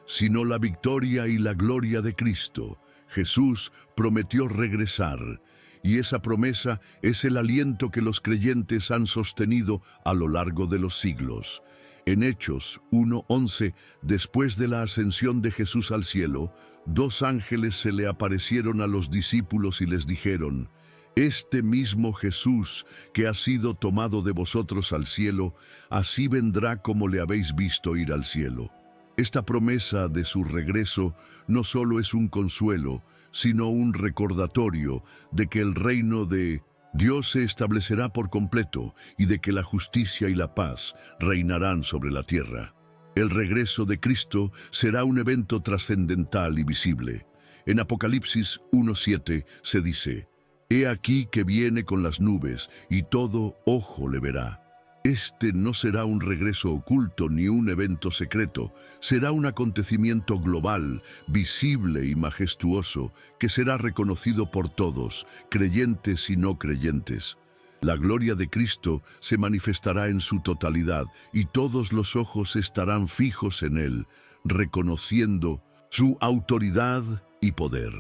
sino la victoria y la gloria de Cristo. Jesús prometió regresar, y esa promesa es el aliento que los creyentes han sostenido a lo largo de los siglos. En Hechos 1:11, después de la ascensión de Jesús al cielo, 2 ángeles se le aparecieron a los discípulos y les dijeron: Este mismo Jesús que ha sido tomado de vosotros al cielo, así vendrá como le habéis visto ir al cielo. Esta promesa de su regreso no solo es un consuelo, sino un recordatorio de que el reino de Dios se establecerá por completo y de que la justicia y la paz reinarán sobre la tierra. El regreso de Cristo será un evento trascendental y visible. En Apocalipsis 1:7 se dice: He aquí que viene con las nubes, y todo ojo le verá. Este no será un regreso oculto ni un evento secreto, será un acontecimiento global, visible y majestuoso, que será reconocido por todos, creyentes y no creyentes. La gloria de Cristo se manifestará en su totalidad, y todos los ojos estarán fijos en Él, reconociendo su autoridad y poder.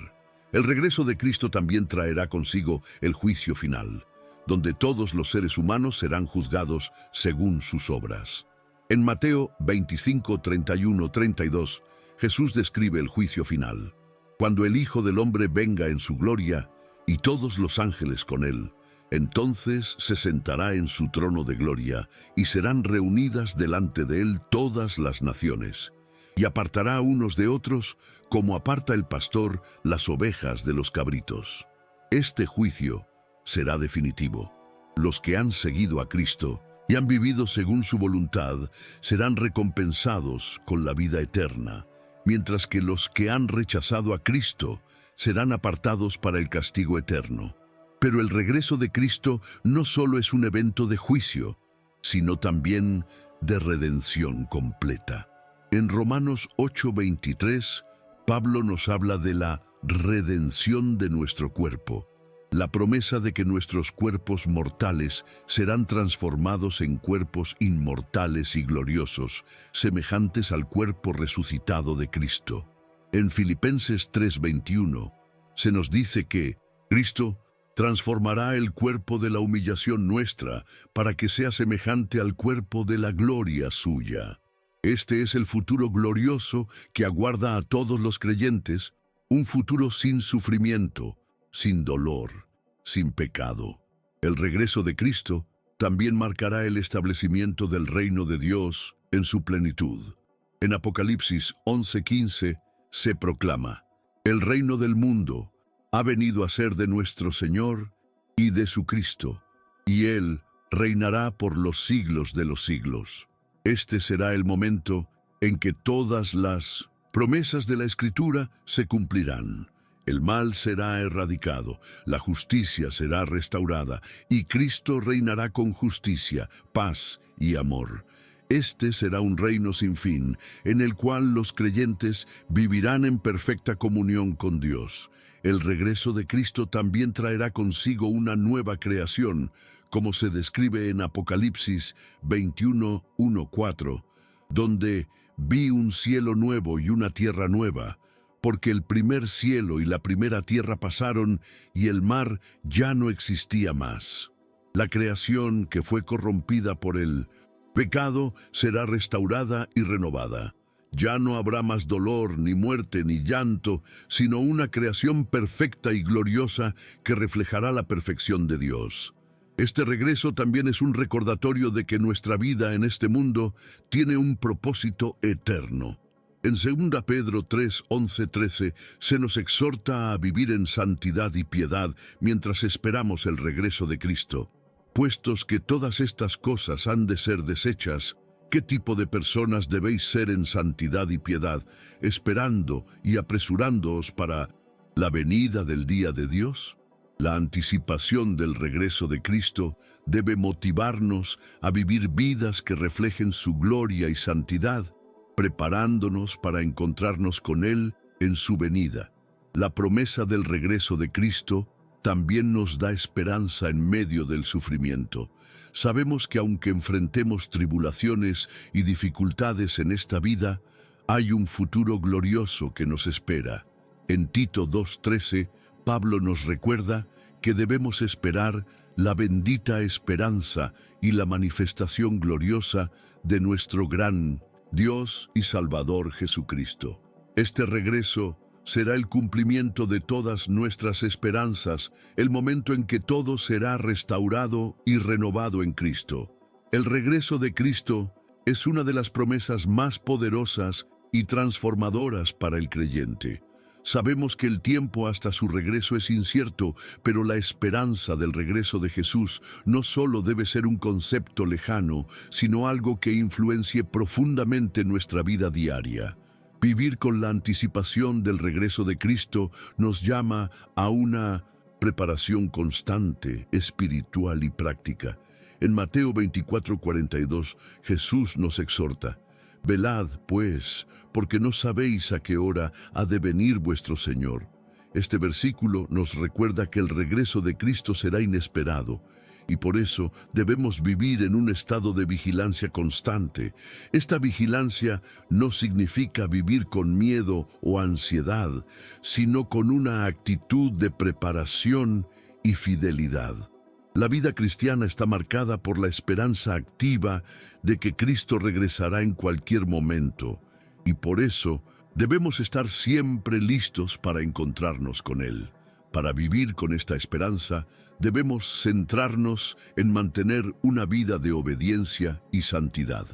El regreso de Cristo también traerá consigo el juicio final, donde todos los seres humanos serán juzgados según sus obras. En Mateo 25, 31, 32, Jesús describe el juicio final. Cuando el Hijo del Hombre venga en su gloria, y todos los ángeles con él, entonces se sentará en su trono de gloria, y serán reunidas delante de él todas las naciones. Y apartará unos de otros, como aparta el pastor las ovejas de los cabritos. Este juicio será definitivo. Los que han seguido a Cristo y han vivido según su voluntad serán recompensados con la vida eterna, mientras que los que han rechazado a Cristo serán apartados para el castigo eterno. Pero el regreso de Cristo no solo es un evento de juicio, sino también de redención completa. En Romanos 8:23, Pablo nos habla de la redención de nuestro cuerpo, la promesa de que nuestros cuerpos mortales serán transformados en cuerpos inmortales y gloriosos, semejantes al cuerpo resucitado de Cristo. En Filipenses 3:21 se nos dice que Cristo transformará el cuerpo de la humillación nuestra para que sea semejante al cuerpo de la gloria suya. Este es el futuro glorioso que aguarda a todos los creyentes, un futuro sin sufrimiento, sin dolor, sin pecado. El regreso de Cristo también marcará el establecimiento del reino de Dios en su plenitud. En Apocalipsis 11:15 se proclama: El reino del mundo ha venido a ser de nuestro Señor y de su Cristo, y Él reinará por los siglos de los siglos. Este será el momento en que todas las promesas de la Escritura se cumplirán. El mal será erradicado, la justicia será restaurada, y Cristo reinará con justicia, paz y amor. Este será un reino sin fin, en el cual los creyentes vivirán en perfecta comunión con Dios. El regreso de Cristo también traerá consigo una nueva creación, como se describe en Apocalipsis 21:1-4, donde vi un cielo nuevo y una tierra nueva, porque el primer cielo y la primera tierra pasaron y el mar ya no existía más. La creación que fue corrompida por el pecado será restaurada y renovada. Ya no habrá más dolor, ni muerte, ni llanto, sino una creación perfecta y gloriosa que reflejará la perfección de Dios. Este regreso también es un recordatorio de que nuestra vida en este mundo tiene un propósito eterno. En 2 Pedro 3:11-13 se nos exhorta a vivir en santidad y piedad mientras esperamos el regreso de Cristo. Puestos que todas estas cosas han de ser deshechas, ¿qué tipo de personas debéis ser en santidad y piedad, esperando y apresurándoos para la venida del día de Dios? La anticipación del regreso de Cristo debe motivarnos a vivir vidas que reflejen su gloria y santidad, preparándonos para encontrarnos con Él en su venida. La promesa del regreso de Cristo también nos da esperanza en medio del sufrimiento. Sabemos que aunque enfrentemos tribulaciones y dificultades en esta vida, hay un futuro glorioso que nos espera. En Tito 2:13, Pablo nos recuerda que debemos esperar la bendita esperanza y la manifestación gloriosa de nuestro gran Dios y Salvador Jesucristo. Este regreso será el cumplimiento de todas nuestras esperanzas, el momento en que todo será restaurado y renovado en Cristo. El regreso de Cristo es una de las promesas más poderosas y transformadoras para el creyente. Sabemos que el tiempo hasta su regreso es incierto, pero la esperanza del regreso de Jesús no solo debe ser un concepto lejano, sino algo que influencie profundamente nuestra vida diaria. Vivir con la anticipación del regreso de Cristo nos llama a una preparación constante, espiritual y práctica. En Mateo 24:42, Jesús nos exhorta: «Velad, pues, porque no sabéis a qué hora ha de venir vuestro Señor». Este versículo nos recuerda que el regreso de Cristo será inesperado, y por eso debemos vivir en un estado de vigilancia constante. Esta vigilancia no significa vivir con miedo o ansiedad, sino con una actitud de preparación y fidelidad. La vida cristiana está marcada por la esperanza activa de que Cristo regresará en cualquier momento, y por eso debemos estar siempre listos para encontrarnos con Él. Para vivir con esta esperanza, debemos centrarnos en mantener una vida de obediencia y santidad.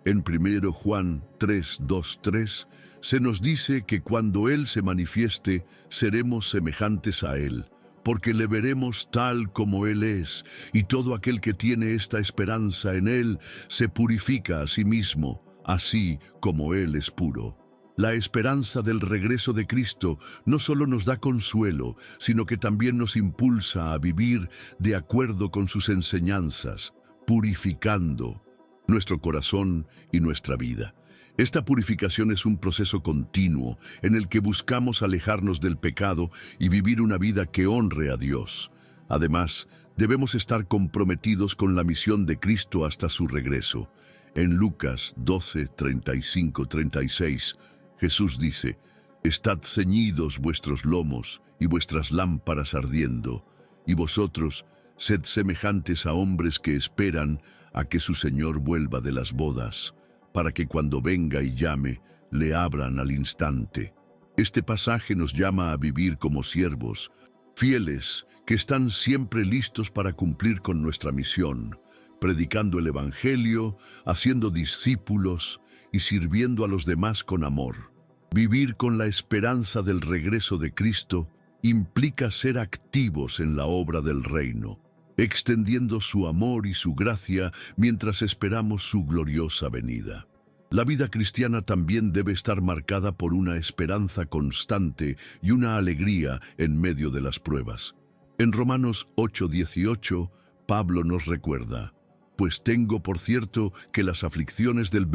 En 1 Juan 3:2-3 se nos dice que cuando Él se manifieste, seremos semejantes a Él, porque le veremos tal como Él es, y todo aquel que tiene esta esperanza en Él se purifica a sí mismo, así como Él es puro. La esperanza del regreso de Cristo no solo nos da consuelo, sino que también nos impulsa a vivir de acuerdo con sus enseñanzas, purificando nuestro corazón y nuestra vida. Esta purificación es un proceso continuo en el que buscamos alejarnos del pecado y vivir una vida que honre a Dios. Además, debemos estar comprometidos con la misión de Cristo hasta su regreso. En Lucas 12:35-36, Jesús dice: «Estad ceñidos vuestros lomos y vuestras lámparas ardiendo, y vosotros sed semejantes a hombres que esperan a que su Señor vuelva de las bodas, para que cuando venga y llame, le abran al instante». Este pasaje nos llama a vivir como siervos, fieles, que están siempre listos para cumplir con nuestra misión, predicando el Evangelio, haciendo discípulos y sirviendo a los demás con amor. Vivir con la esperanza del regreso de Cristo implica ser activos en la obra del reino, extendiendo su amor y su gracia mientras esperamos su gloriosa venida. La vida cristiana también debe estar marcada por una esperanza constante y una alegría en medio de las pruebas. En Romanos 8:18, Pablo nos recuerda: «Pues tengo por cierto que las aflicciones del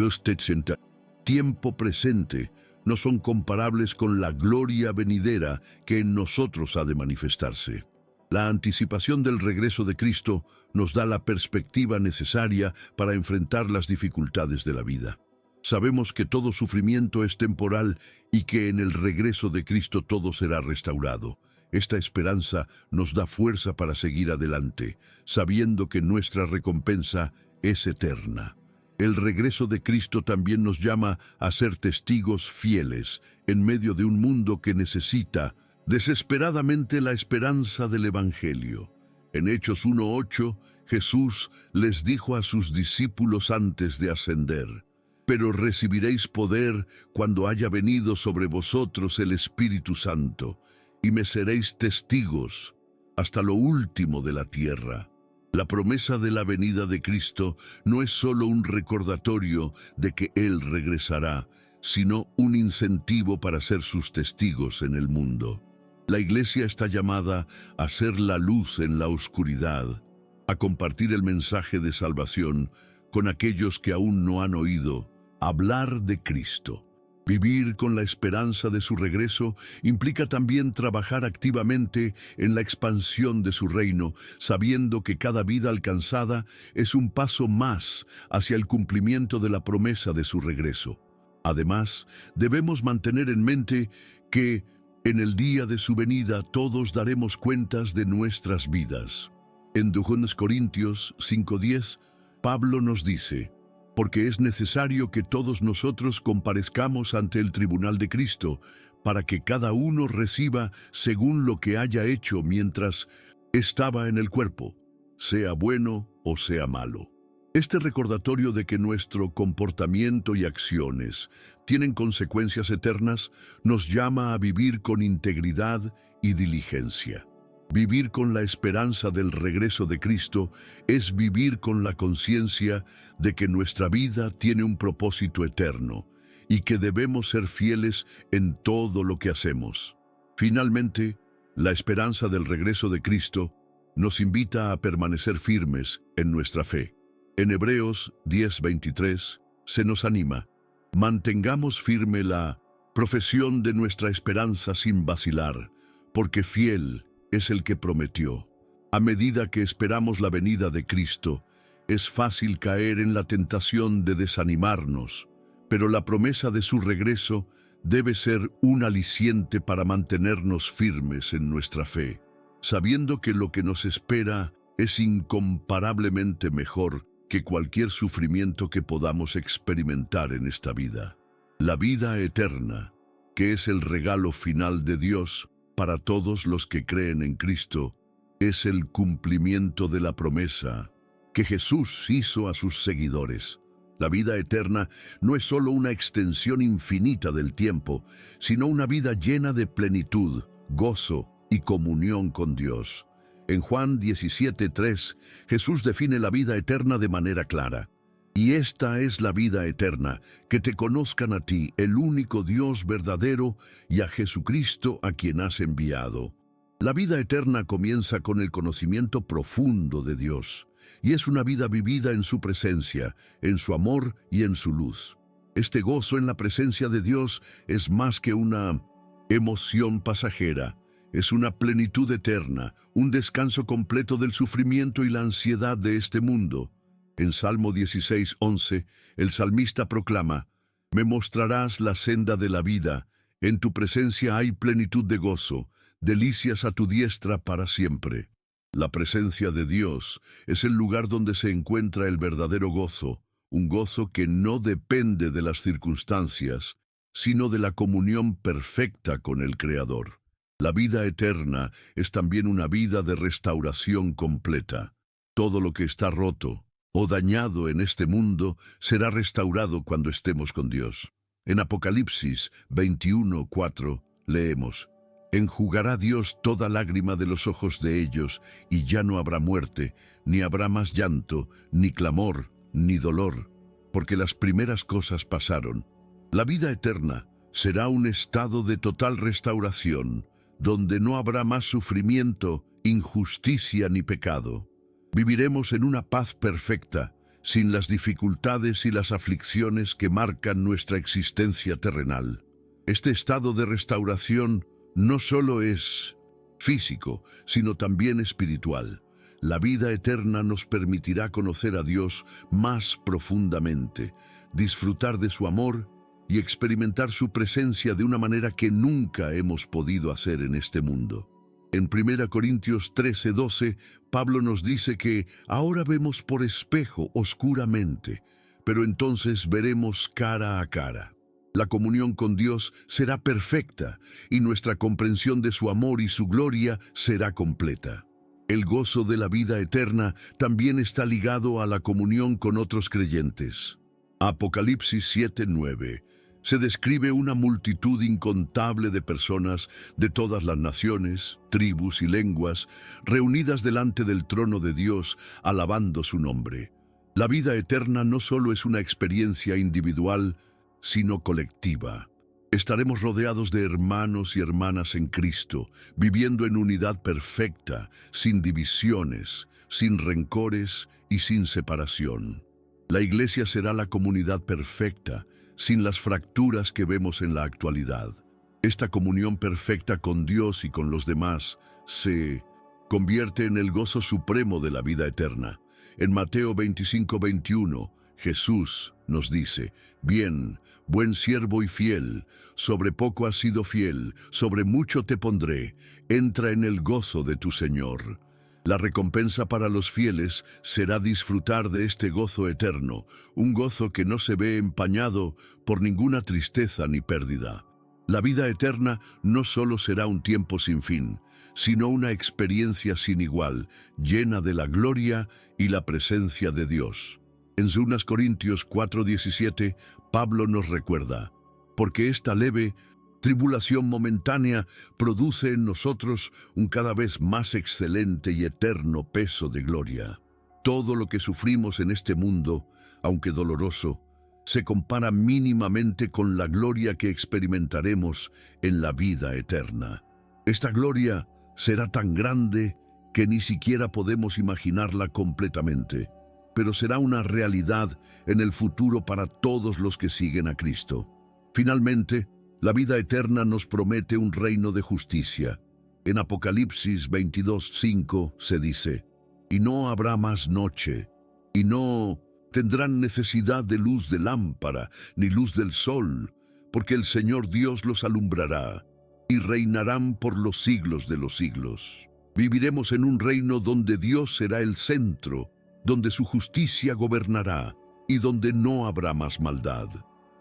tiempo presente no son comparables con la gloria venidera que en nosotros ha de manifestarse». La anticipación del regreso de Cristo nos da la perspectiva necesaria para enfrentar las dificultades de la vida. Sabemos que todo sufrimiento es temporal y que en el regreso de Cristo todo será restaurado. Esta esperanza nos da fuerza para seguir adelante, sabiendo que nuestra recompensa es eterna. El regreso de Cristo también nos llama a ser testigos fieles en medio de un mundo que necesita desesperadamente la esperanza del Evangelio. En Hechos 1:8, Jesús les dijo a sus discípulos antes de ascender: «Pero recibiréis poder cuando haya venido sobre vosotros el Espíritu Santo, y me seréis testigos hasta lo último de la tierra». La promesa de la venida de Cristo no es solo un recordatorio de que Él regresará, sino un incentivo para ser sus testigos en el mundo. La Iglesia está llamada a ser la luz en la oscuridad, a compartir el mensaje de salvación con aquellos que aún no han oído hablar de Cristo. Vivir con la esperanza de su regreso implica también trabajar activamente en la expansión de su reino, sabiendo que cada vida alcanzada es un paso más hacia el cumplimiento de la promesa de su regreso. Además, debemos mantener en mente que en el día de su venida todos daremos cuentas de nuestras vidas. En 2 Corintios 5:10, Pablo nos dice: porque es necesario que todos nosotros comparezcamos ante el tribunal de Cristo, para que cada uno reciba según lo que haya hecho mientras estaba en el cuerpo, sea bueno o sea malo. Este recordatorio de que nuestro comportamiento y acciones tienen consecuencias eternas nos llama a vivir con integridad y diligencia. Vivir con la esperanza del regreso de Cristo es vivir con la conciencia de que nuestra vida tiene un propósito eterno y que debemos ser fieles en todo lo que hacemos. Finalmente, la esperanza del regreso de Cristo nos invita a permanecer firmes en nuestra fe. En Hebreos 10:23 se nos anima: mantengamos firme la profesión de nuestra esperanza sin vacilar, porque fiel es el que prometió. A medida que esperamos la venida de Cristo, es fácil caer en la tentación de desanimarnos, pero la promesa de su regreso debe ser un aliciente para mantenernos firmes en nuestra fe, sabiendo que lo que nos espera es incomparablemente mejor que cualquier sufrimiento que podamos experimentar en esta vida. La vida eterna, que es el regalo final de Dios para todos los que creen en Cristo, es el cumplimiento de la promesa que Jesús hizo a sus seguidores. La vida eterna no es solo una extensión infinita del tiempo, sino una vida llena de plenitud, gozo y comunión con Dios. En Juan 17:3, Jesús define la vida eterna de manera clara. Y esta es la vida eterna, que te conozcan a ti, el único Dios verdadero, y a Jesucristo a quien has enviado. La vida eterna comienza con el conocimiento profundo de Dios, y es una vida vivida en su presencia, en su amor y en su luz. Este gozo en la presencia de Dios es más que una emoción pasajera. Es una plenitud eterna, un descanso completo del sufrimiento y la ansiedad de este mundo. En Salmo 16:11, el salmista proclama: me mostrarás la senda de la vida, en tu presencia hay plenitud de gozo, delicias a tu diestra para siempre. La presencia de Dios es el lugar donde se encuentra el verdadero gozo, un gozo que no depende de las circunstancias, sino de la comunión perfecta con el Creador. La vida eterna es también una vida de restauración completa. Todo lo que está roto o dañado en este mundo será restaurado cuando estemos con Dios. En Apocalipsis 21:4 leemos: enjugará Dios toda lágrima de los ojos de ellos, y ya no habrá muerte, ni habrá más llanto, ni clamor, ni dolor, porque las primeras cosas pasaron. La vida eterna será un estado de total restauración, donde no habrá más sufrimiento, injusticia ni pecado. Viviremos en una paz perfecta, sin las dificultades y las aflicciones que marcan nuestra existencia terrenal. Este estado de restauración no solo es físico, sino también espiritual. La vida eterna nos permitirá conocer a Dios más profundamente, disfrutar de su amor y experimentar su presencia de una manera que nunca hemos podido hacer en este mundo. En 1 Corintios 13:12, Pablo nos dice que ahora vemos por espejo oscuramente, pero entonces veremos cara a cara. La comunión con Dios será perfecta y nuestra comprensión de su amor y su gloria será completa. El gozo de la vida eterna también está ligado a la comunión con otros creyentes. Apocalipsis 7:9. Se describe una multitud incontable de personas de todas las naciones, tribus y lenguas, reunidas delante del trono de Dios, alabando su nombre. La vida eterna no solo es una experiencia individual, sino colectiva. Estaremos rodeados de hermanos y hermanas en Cristo, viviendo en unidad perfecta, sin divisiones, sin rencores y sin separación. La iglesia será la comunidad perfecta, sin las fracturas que vemos en la actualidad. Esta comunión perfecta con Dios y con los demás se convierte en el gozo supremo de la vida eterna. En Mateo 25:21, Jesús nos dice: bien, buen siervo y fiel, sobre poco has sido fiel, sobre mucho te pondré, entra en el gozo de tu Señor. La recompensa para los fieles será disfrutar de este gozo eterno, un gozo que no se ve empañado por ninguna tristeza ni pérdida. La vida eterna no solo será un tiempo sin fin, sino una experiencia sin igual, llena de la gloria y la presencia de Dios. En 2 Corintios 4:17, Pablo nos recuerda: porque esta leve tribulación momentánea produce en nosotros un cada vez más excelente y eterno peso de gloria. Todo lo que sufrimos en este mundo, aunque doloroso, se compara mínimamente con la gloria que experimentaremos en la vida eterna. Esta gloria será tan grande que ni siquiera podemos imaginarla completamente, pero será una realidad en el futuro para todos los que siguen a Cristo. Finalmente, la vida eterna nos promete un reino de justicia. En Apocalipsis 22:5 se dice: y no habrá más noche, y no tendrán necesidad de luz de lámpara, ni luz del sol, porque el Señor Dios los alumbrará, y reinarán por los siglos de los siglos. Viviremos en un reino donde Dios será el centro, donde su justicia gobernará, y donde no habrá más maldad.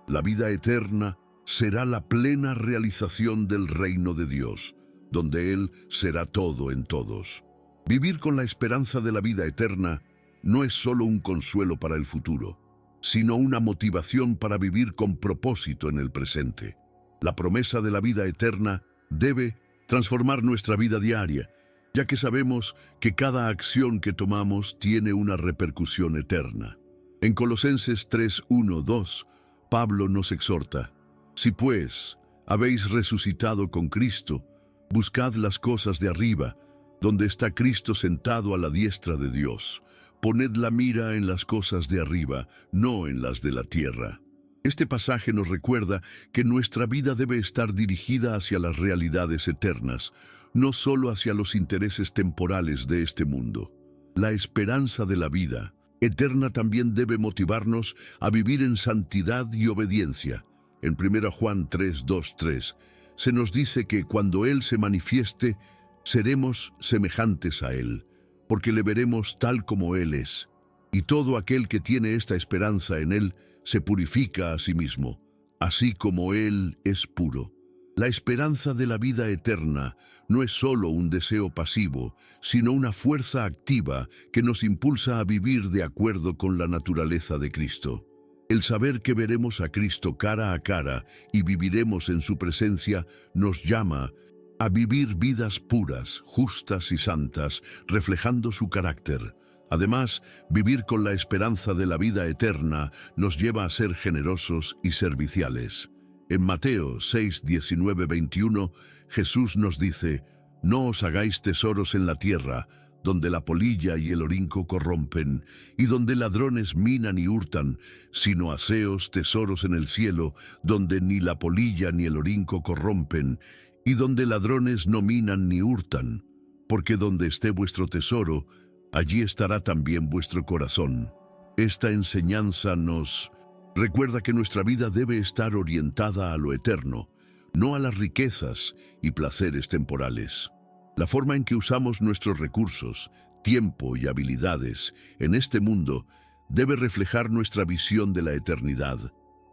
La vida eterna será la plena realización del reino de Dios, donde Él será todo en todos. Vivir con la esperanza de la vida eterna no es solo un consuelo para el futuro, sino una motivación para vivir con propósito en el presente. La promesa de la vida eterna debe transformar nuestra vida diaria, ya que sabemos que cada acción que tomamos tiene una repercusión eterna. En Colosenses 3:1-2, Pablo nos exhorta: si pues habéis resucitado con Cristo, buscad las cosas de arriba, donde está Cristo sentado a la diestra de Dios. Poned la mira en las cosas de arriba, no en las de la tierra. Este pasaje nos recuerda que nuestra vida debe estar dirigida hacia las realidades eternas, no solo hacia los intereses temporales de este mundo. La esperanza de la vida eterna también debe motivarnos a vivir en santidad y obediencia. En 1 Juan 3:2-3 se nos dice que cuando Él se manifieste, seremos semejantes a Él, porque le veremos tal como Él es. Y todo aquel que tiene esta esperanza en Él se purifica a sí mismo, así como Él es puro. La esperanza de la vida eterna no es solo un deseo pasivo, sino una fuerza activa que nos impulsa a vivir de acuerdo con la naturaleza de Cristo. El saber que veremos a Cristo cara a cara y viviremos en su presencia nos llama a vivir vidas puras, justas y santas, reflejando su carácter. Además, vivir con la esperanza de la vida eterna nos lleva a ser generosos y serviciales. En Mateo 6:19-21, Jesús nos dice: no os hagáis tesoros en la tierra, donde la polilla y el orinco corrompen, y donde ladrones minan y hurtan, sino haceos tesoros en el cielo, donde ni la polilla ni el orinco corrompen, y donde ladrones no minan ni hurtan, porque donde esté vuestro tesoro, allí estará también vuestro corazón. Esta enseñanza nos recuerda que nuestra vida debe estar orientada a lo eterno, no a las riquezas y placeres temporales. La forma en que usamos nuestros recursos, tiempo y habilidades en este mundo debe reflejar nuestra visión de la eternidad.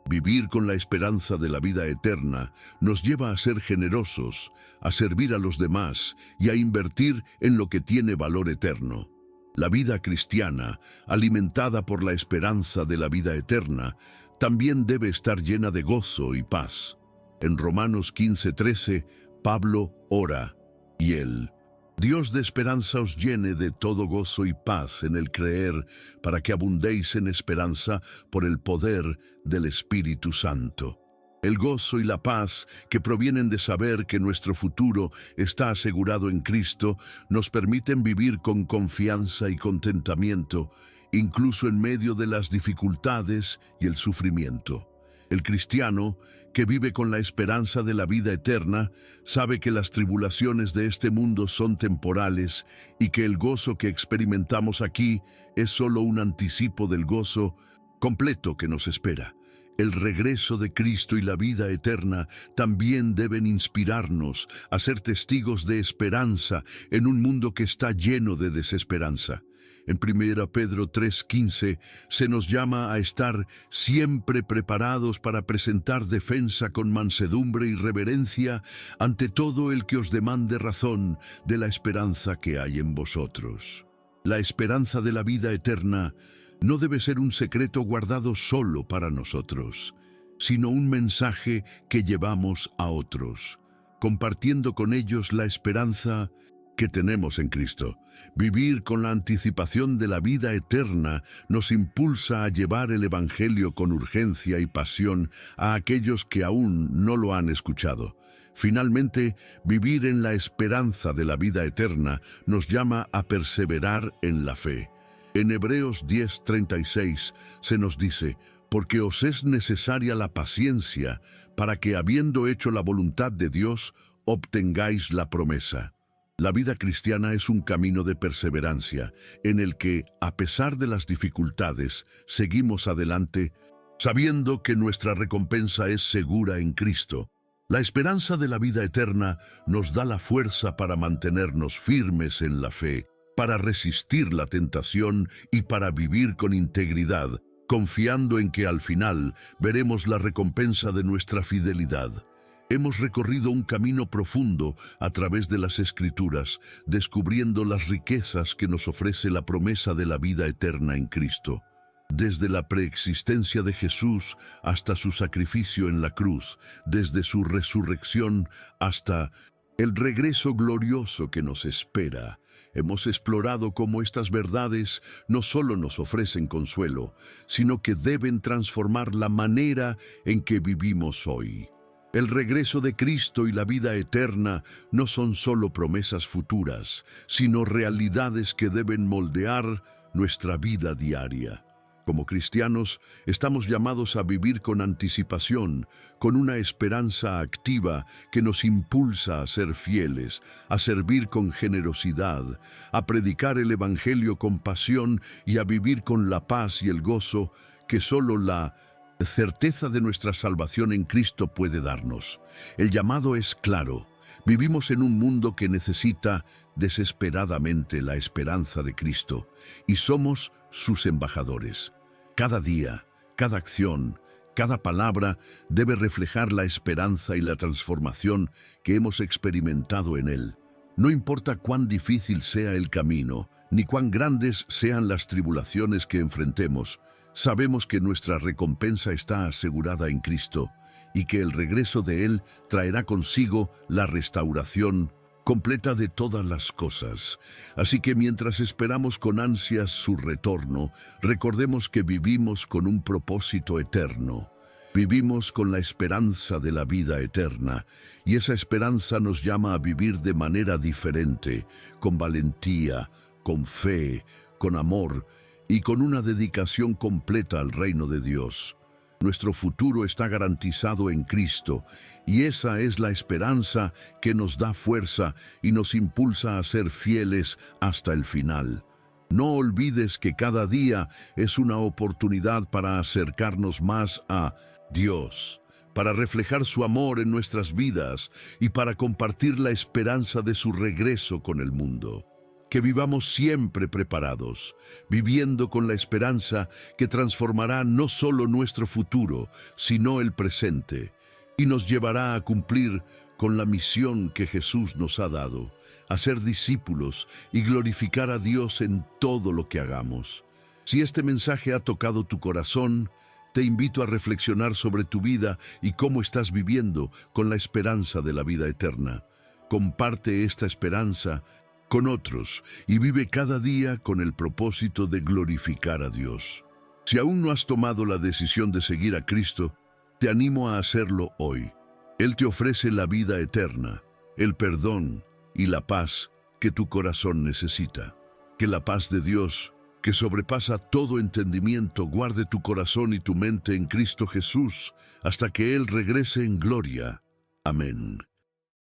Vivir con la esperanza de la vida eterna nos lleva a ser generosos, a servir a los demás y a invertir en lo que tiene valor eterno. La vida cristiana, alimentada por la esperanza de la vida eterna, también debe estar llena de gozo y paz. En Romanos 15:13, Pablo ora: y Él, Dios de esperanza, os llene de todo gozo y paz en el creer, para que abundéis en esperanza por el poder del Espíritu Santo. El gozo y la paz que provienen de saber que nuestro futuro está asegurado en Cristo nos permiten vivir con confianza y contentamiento, incluso en medio de las dificultades y el sufrimiento. El cristiano, que vive con la esperanza de la vida eterna, sabe que las tribulaciones de este mundo son temporales y que el gozo que experimentamos aquí es solo un anticipo del gozo completo que nos espera. El regreso de Cristo y la vida eterna también deben inspirarnos a ser testigos de esperanza en un mundo que está lleno de desesperanza. En 1 Pedro 3:15 se nos llama a estar siempre preparados para presentar defensa con mansedumbre y reverencia ante todo el que os demande razón de la esperanza que hay en vosotros. La esperanza de la vida eterna no debe ser un secreto guardado solo para nosotros, sino un mensaje que llevamos a otros, compartiendo con ellos la esperanza que tenemos en Cristo. Vivir con la anticipación de la vida eterna nos impulsa a llevar el Evangelio con urgencia y pasión a aquellos que aún no lo han escuchado. Finalmente, vivir en la esperanza de la vida eterna nos llama a perseverar en la fe. En Hebreos 10:36 se nos dice: porque os es necesaria la paciencia para que, habiendo hecho la voluntad de Dios, obtengáis la promesa. La vida cristiana es un camino de perseverancia, en el que, a pesar de las dificultades, seguimos adelante, sabiendo que nuestra recompensa es segura en Cristo. La esperanza de la vida eterna nos da la fuerza para mantenernos firmes en la fe, para resistir la tentación y para vivir con integridad, confiando en que al final veremos la recompensa de nuestra fidelidad. Hemos recorrido un camino profundo a través de las Escrituras, descubriendo las riquezas que nos ofrece la promesa de la vida eterna en Cristo. Desde la preexistencia de Jesús hasta su sacrificio en la cruz, desde su resurrección hasta el regreso glorioso que nos espera, hemos explorado cómo estas verdades no solo nos ofrecen consuelo, sino que deben transformar la manera en que vivimos hoy. El regreso de Cristo y la vida eterna no son solo promesas futuras, sino realidades que deben moldear nuestra vida diaria. Como cristianos, estamos llamados a vivir con anticipación, con una esperanza activa que nos impulsa a ser fieles, a servir con generosidad, a predicar el Evangelio con pasión y a vivir con la paz y el gozo que solo la certeza de nuestra salvación en Cristo puede darnos. El llamado es claro. Vivimos en un mundo que necesita desesperadamente la esperanza de Cristo y somos sus embajadores. Cada día, cada acción, cada palabra debe reflejar la esperanza y la transformación que hemos experimentado en Él. No importa cuán difícil sea el camino, ni cuán grandes sean las tribulaciones que enfrentemos, sabemos que nuestra recompensa está asegurada en Cristo y que el regreso de Él traerá consigo la restauración completa de todas las cosas. Así que mientras esperamos con ansias su retorno, recordemos que vivimos con un propósito eterno. Vivimos con la esperanza de la vida eterna, y esa esperanza nos llama a vivir de manera diferente, con valentía, con fe, con amor y con una dedicación completa al reino de Dios. Nuestro futuro está garantizado en Cristo, y esa es la esperanza que nos da fuerza y nos impulsa a ser fieles hasta el final. No olvides que cada día es una oportunidad para acercarnos más a Dios, para reflejar su amor en nuestras vidas y para compartir la esperanza de su regreso con el mundo. Que vivamos siempre preparados, viviendo con la esperanza que transformará no solo nuestro futuro, sino el presente, y nos llevará a cumplir con la misión que Jesús nos ha dado, a ser discípulos y glorificar a Dios en todo lo que hagamos. Si este mensaje ha tocado tu corazón, te invito a reflexionar sobre tu vida y cómo estás viviendo con la esperanza de la vida eterna. Comparte esta esperanza con otros y vive cada día con el propósito de glorificar a Dios. Si aún no has tomado la decisión de seguir a Cristo, te animo a hacerlo hoy. Él te ofrece la vida eterna, el perdón y la paz que tu corazón necesita. Que la paz de Dios, que sobrepasa todo entendimiento, guarde tu corazón y tu mente en Cristo Jesús hasta que Él regrese en gloria. Amén.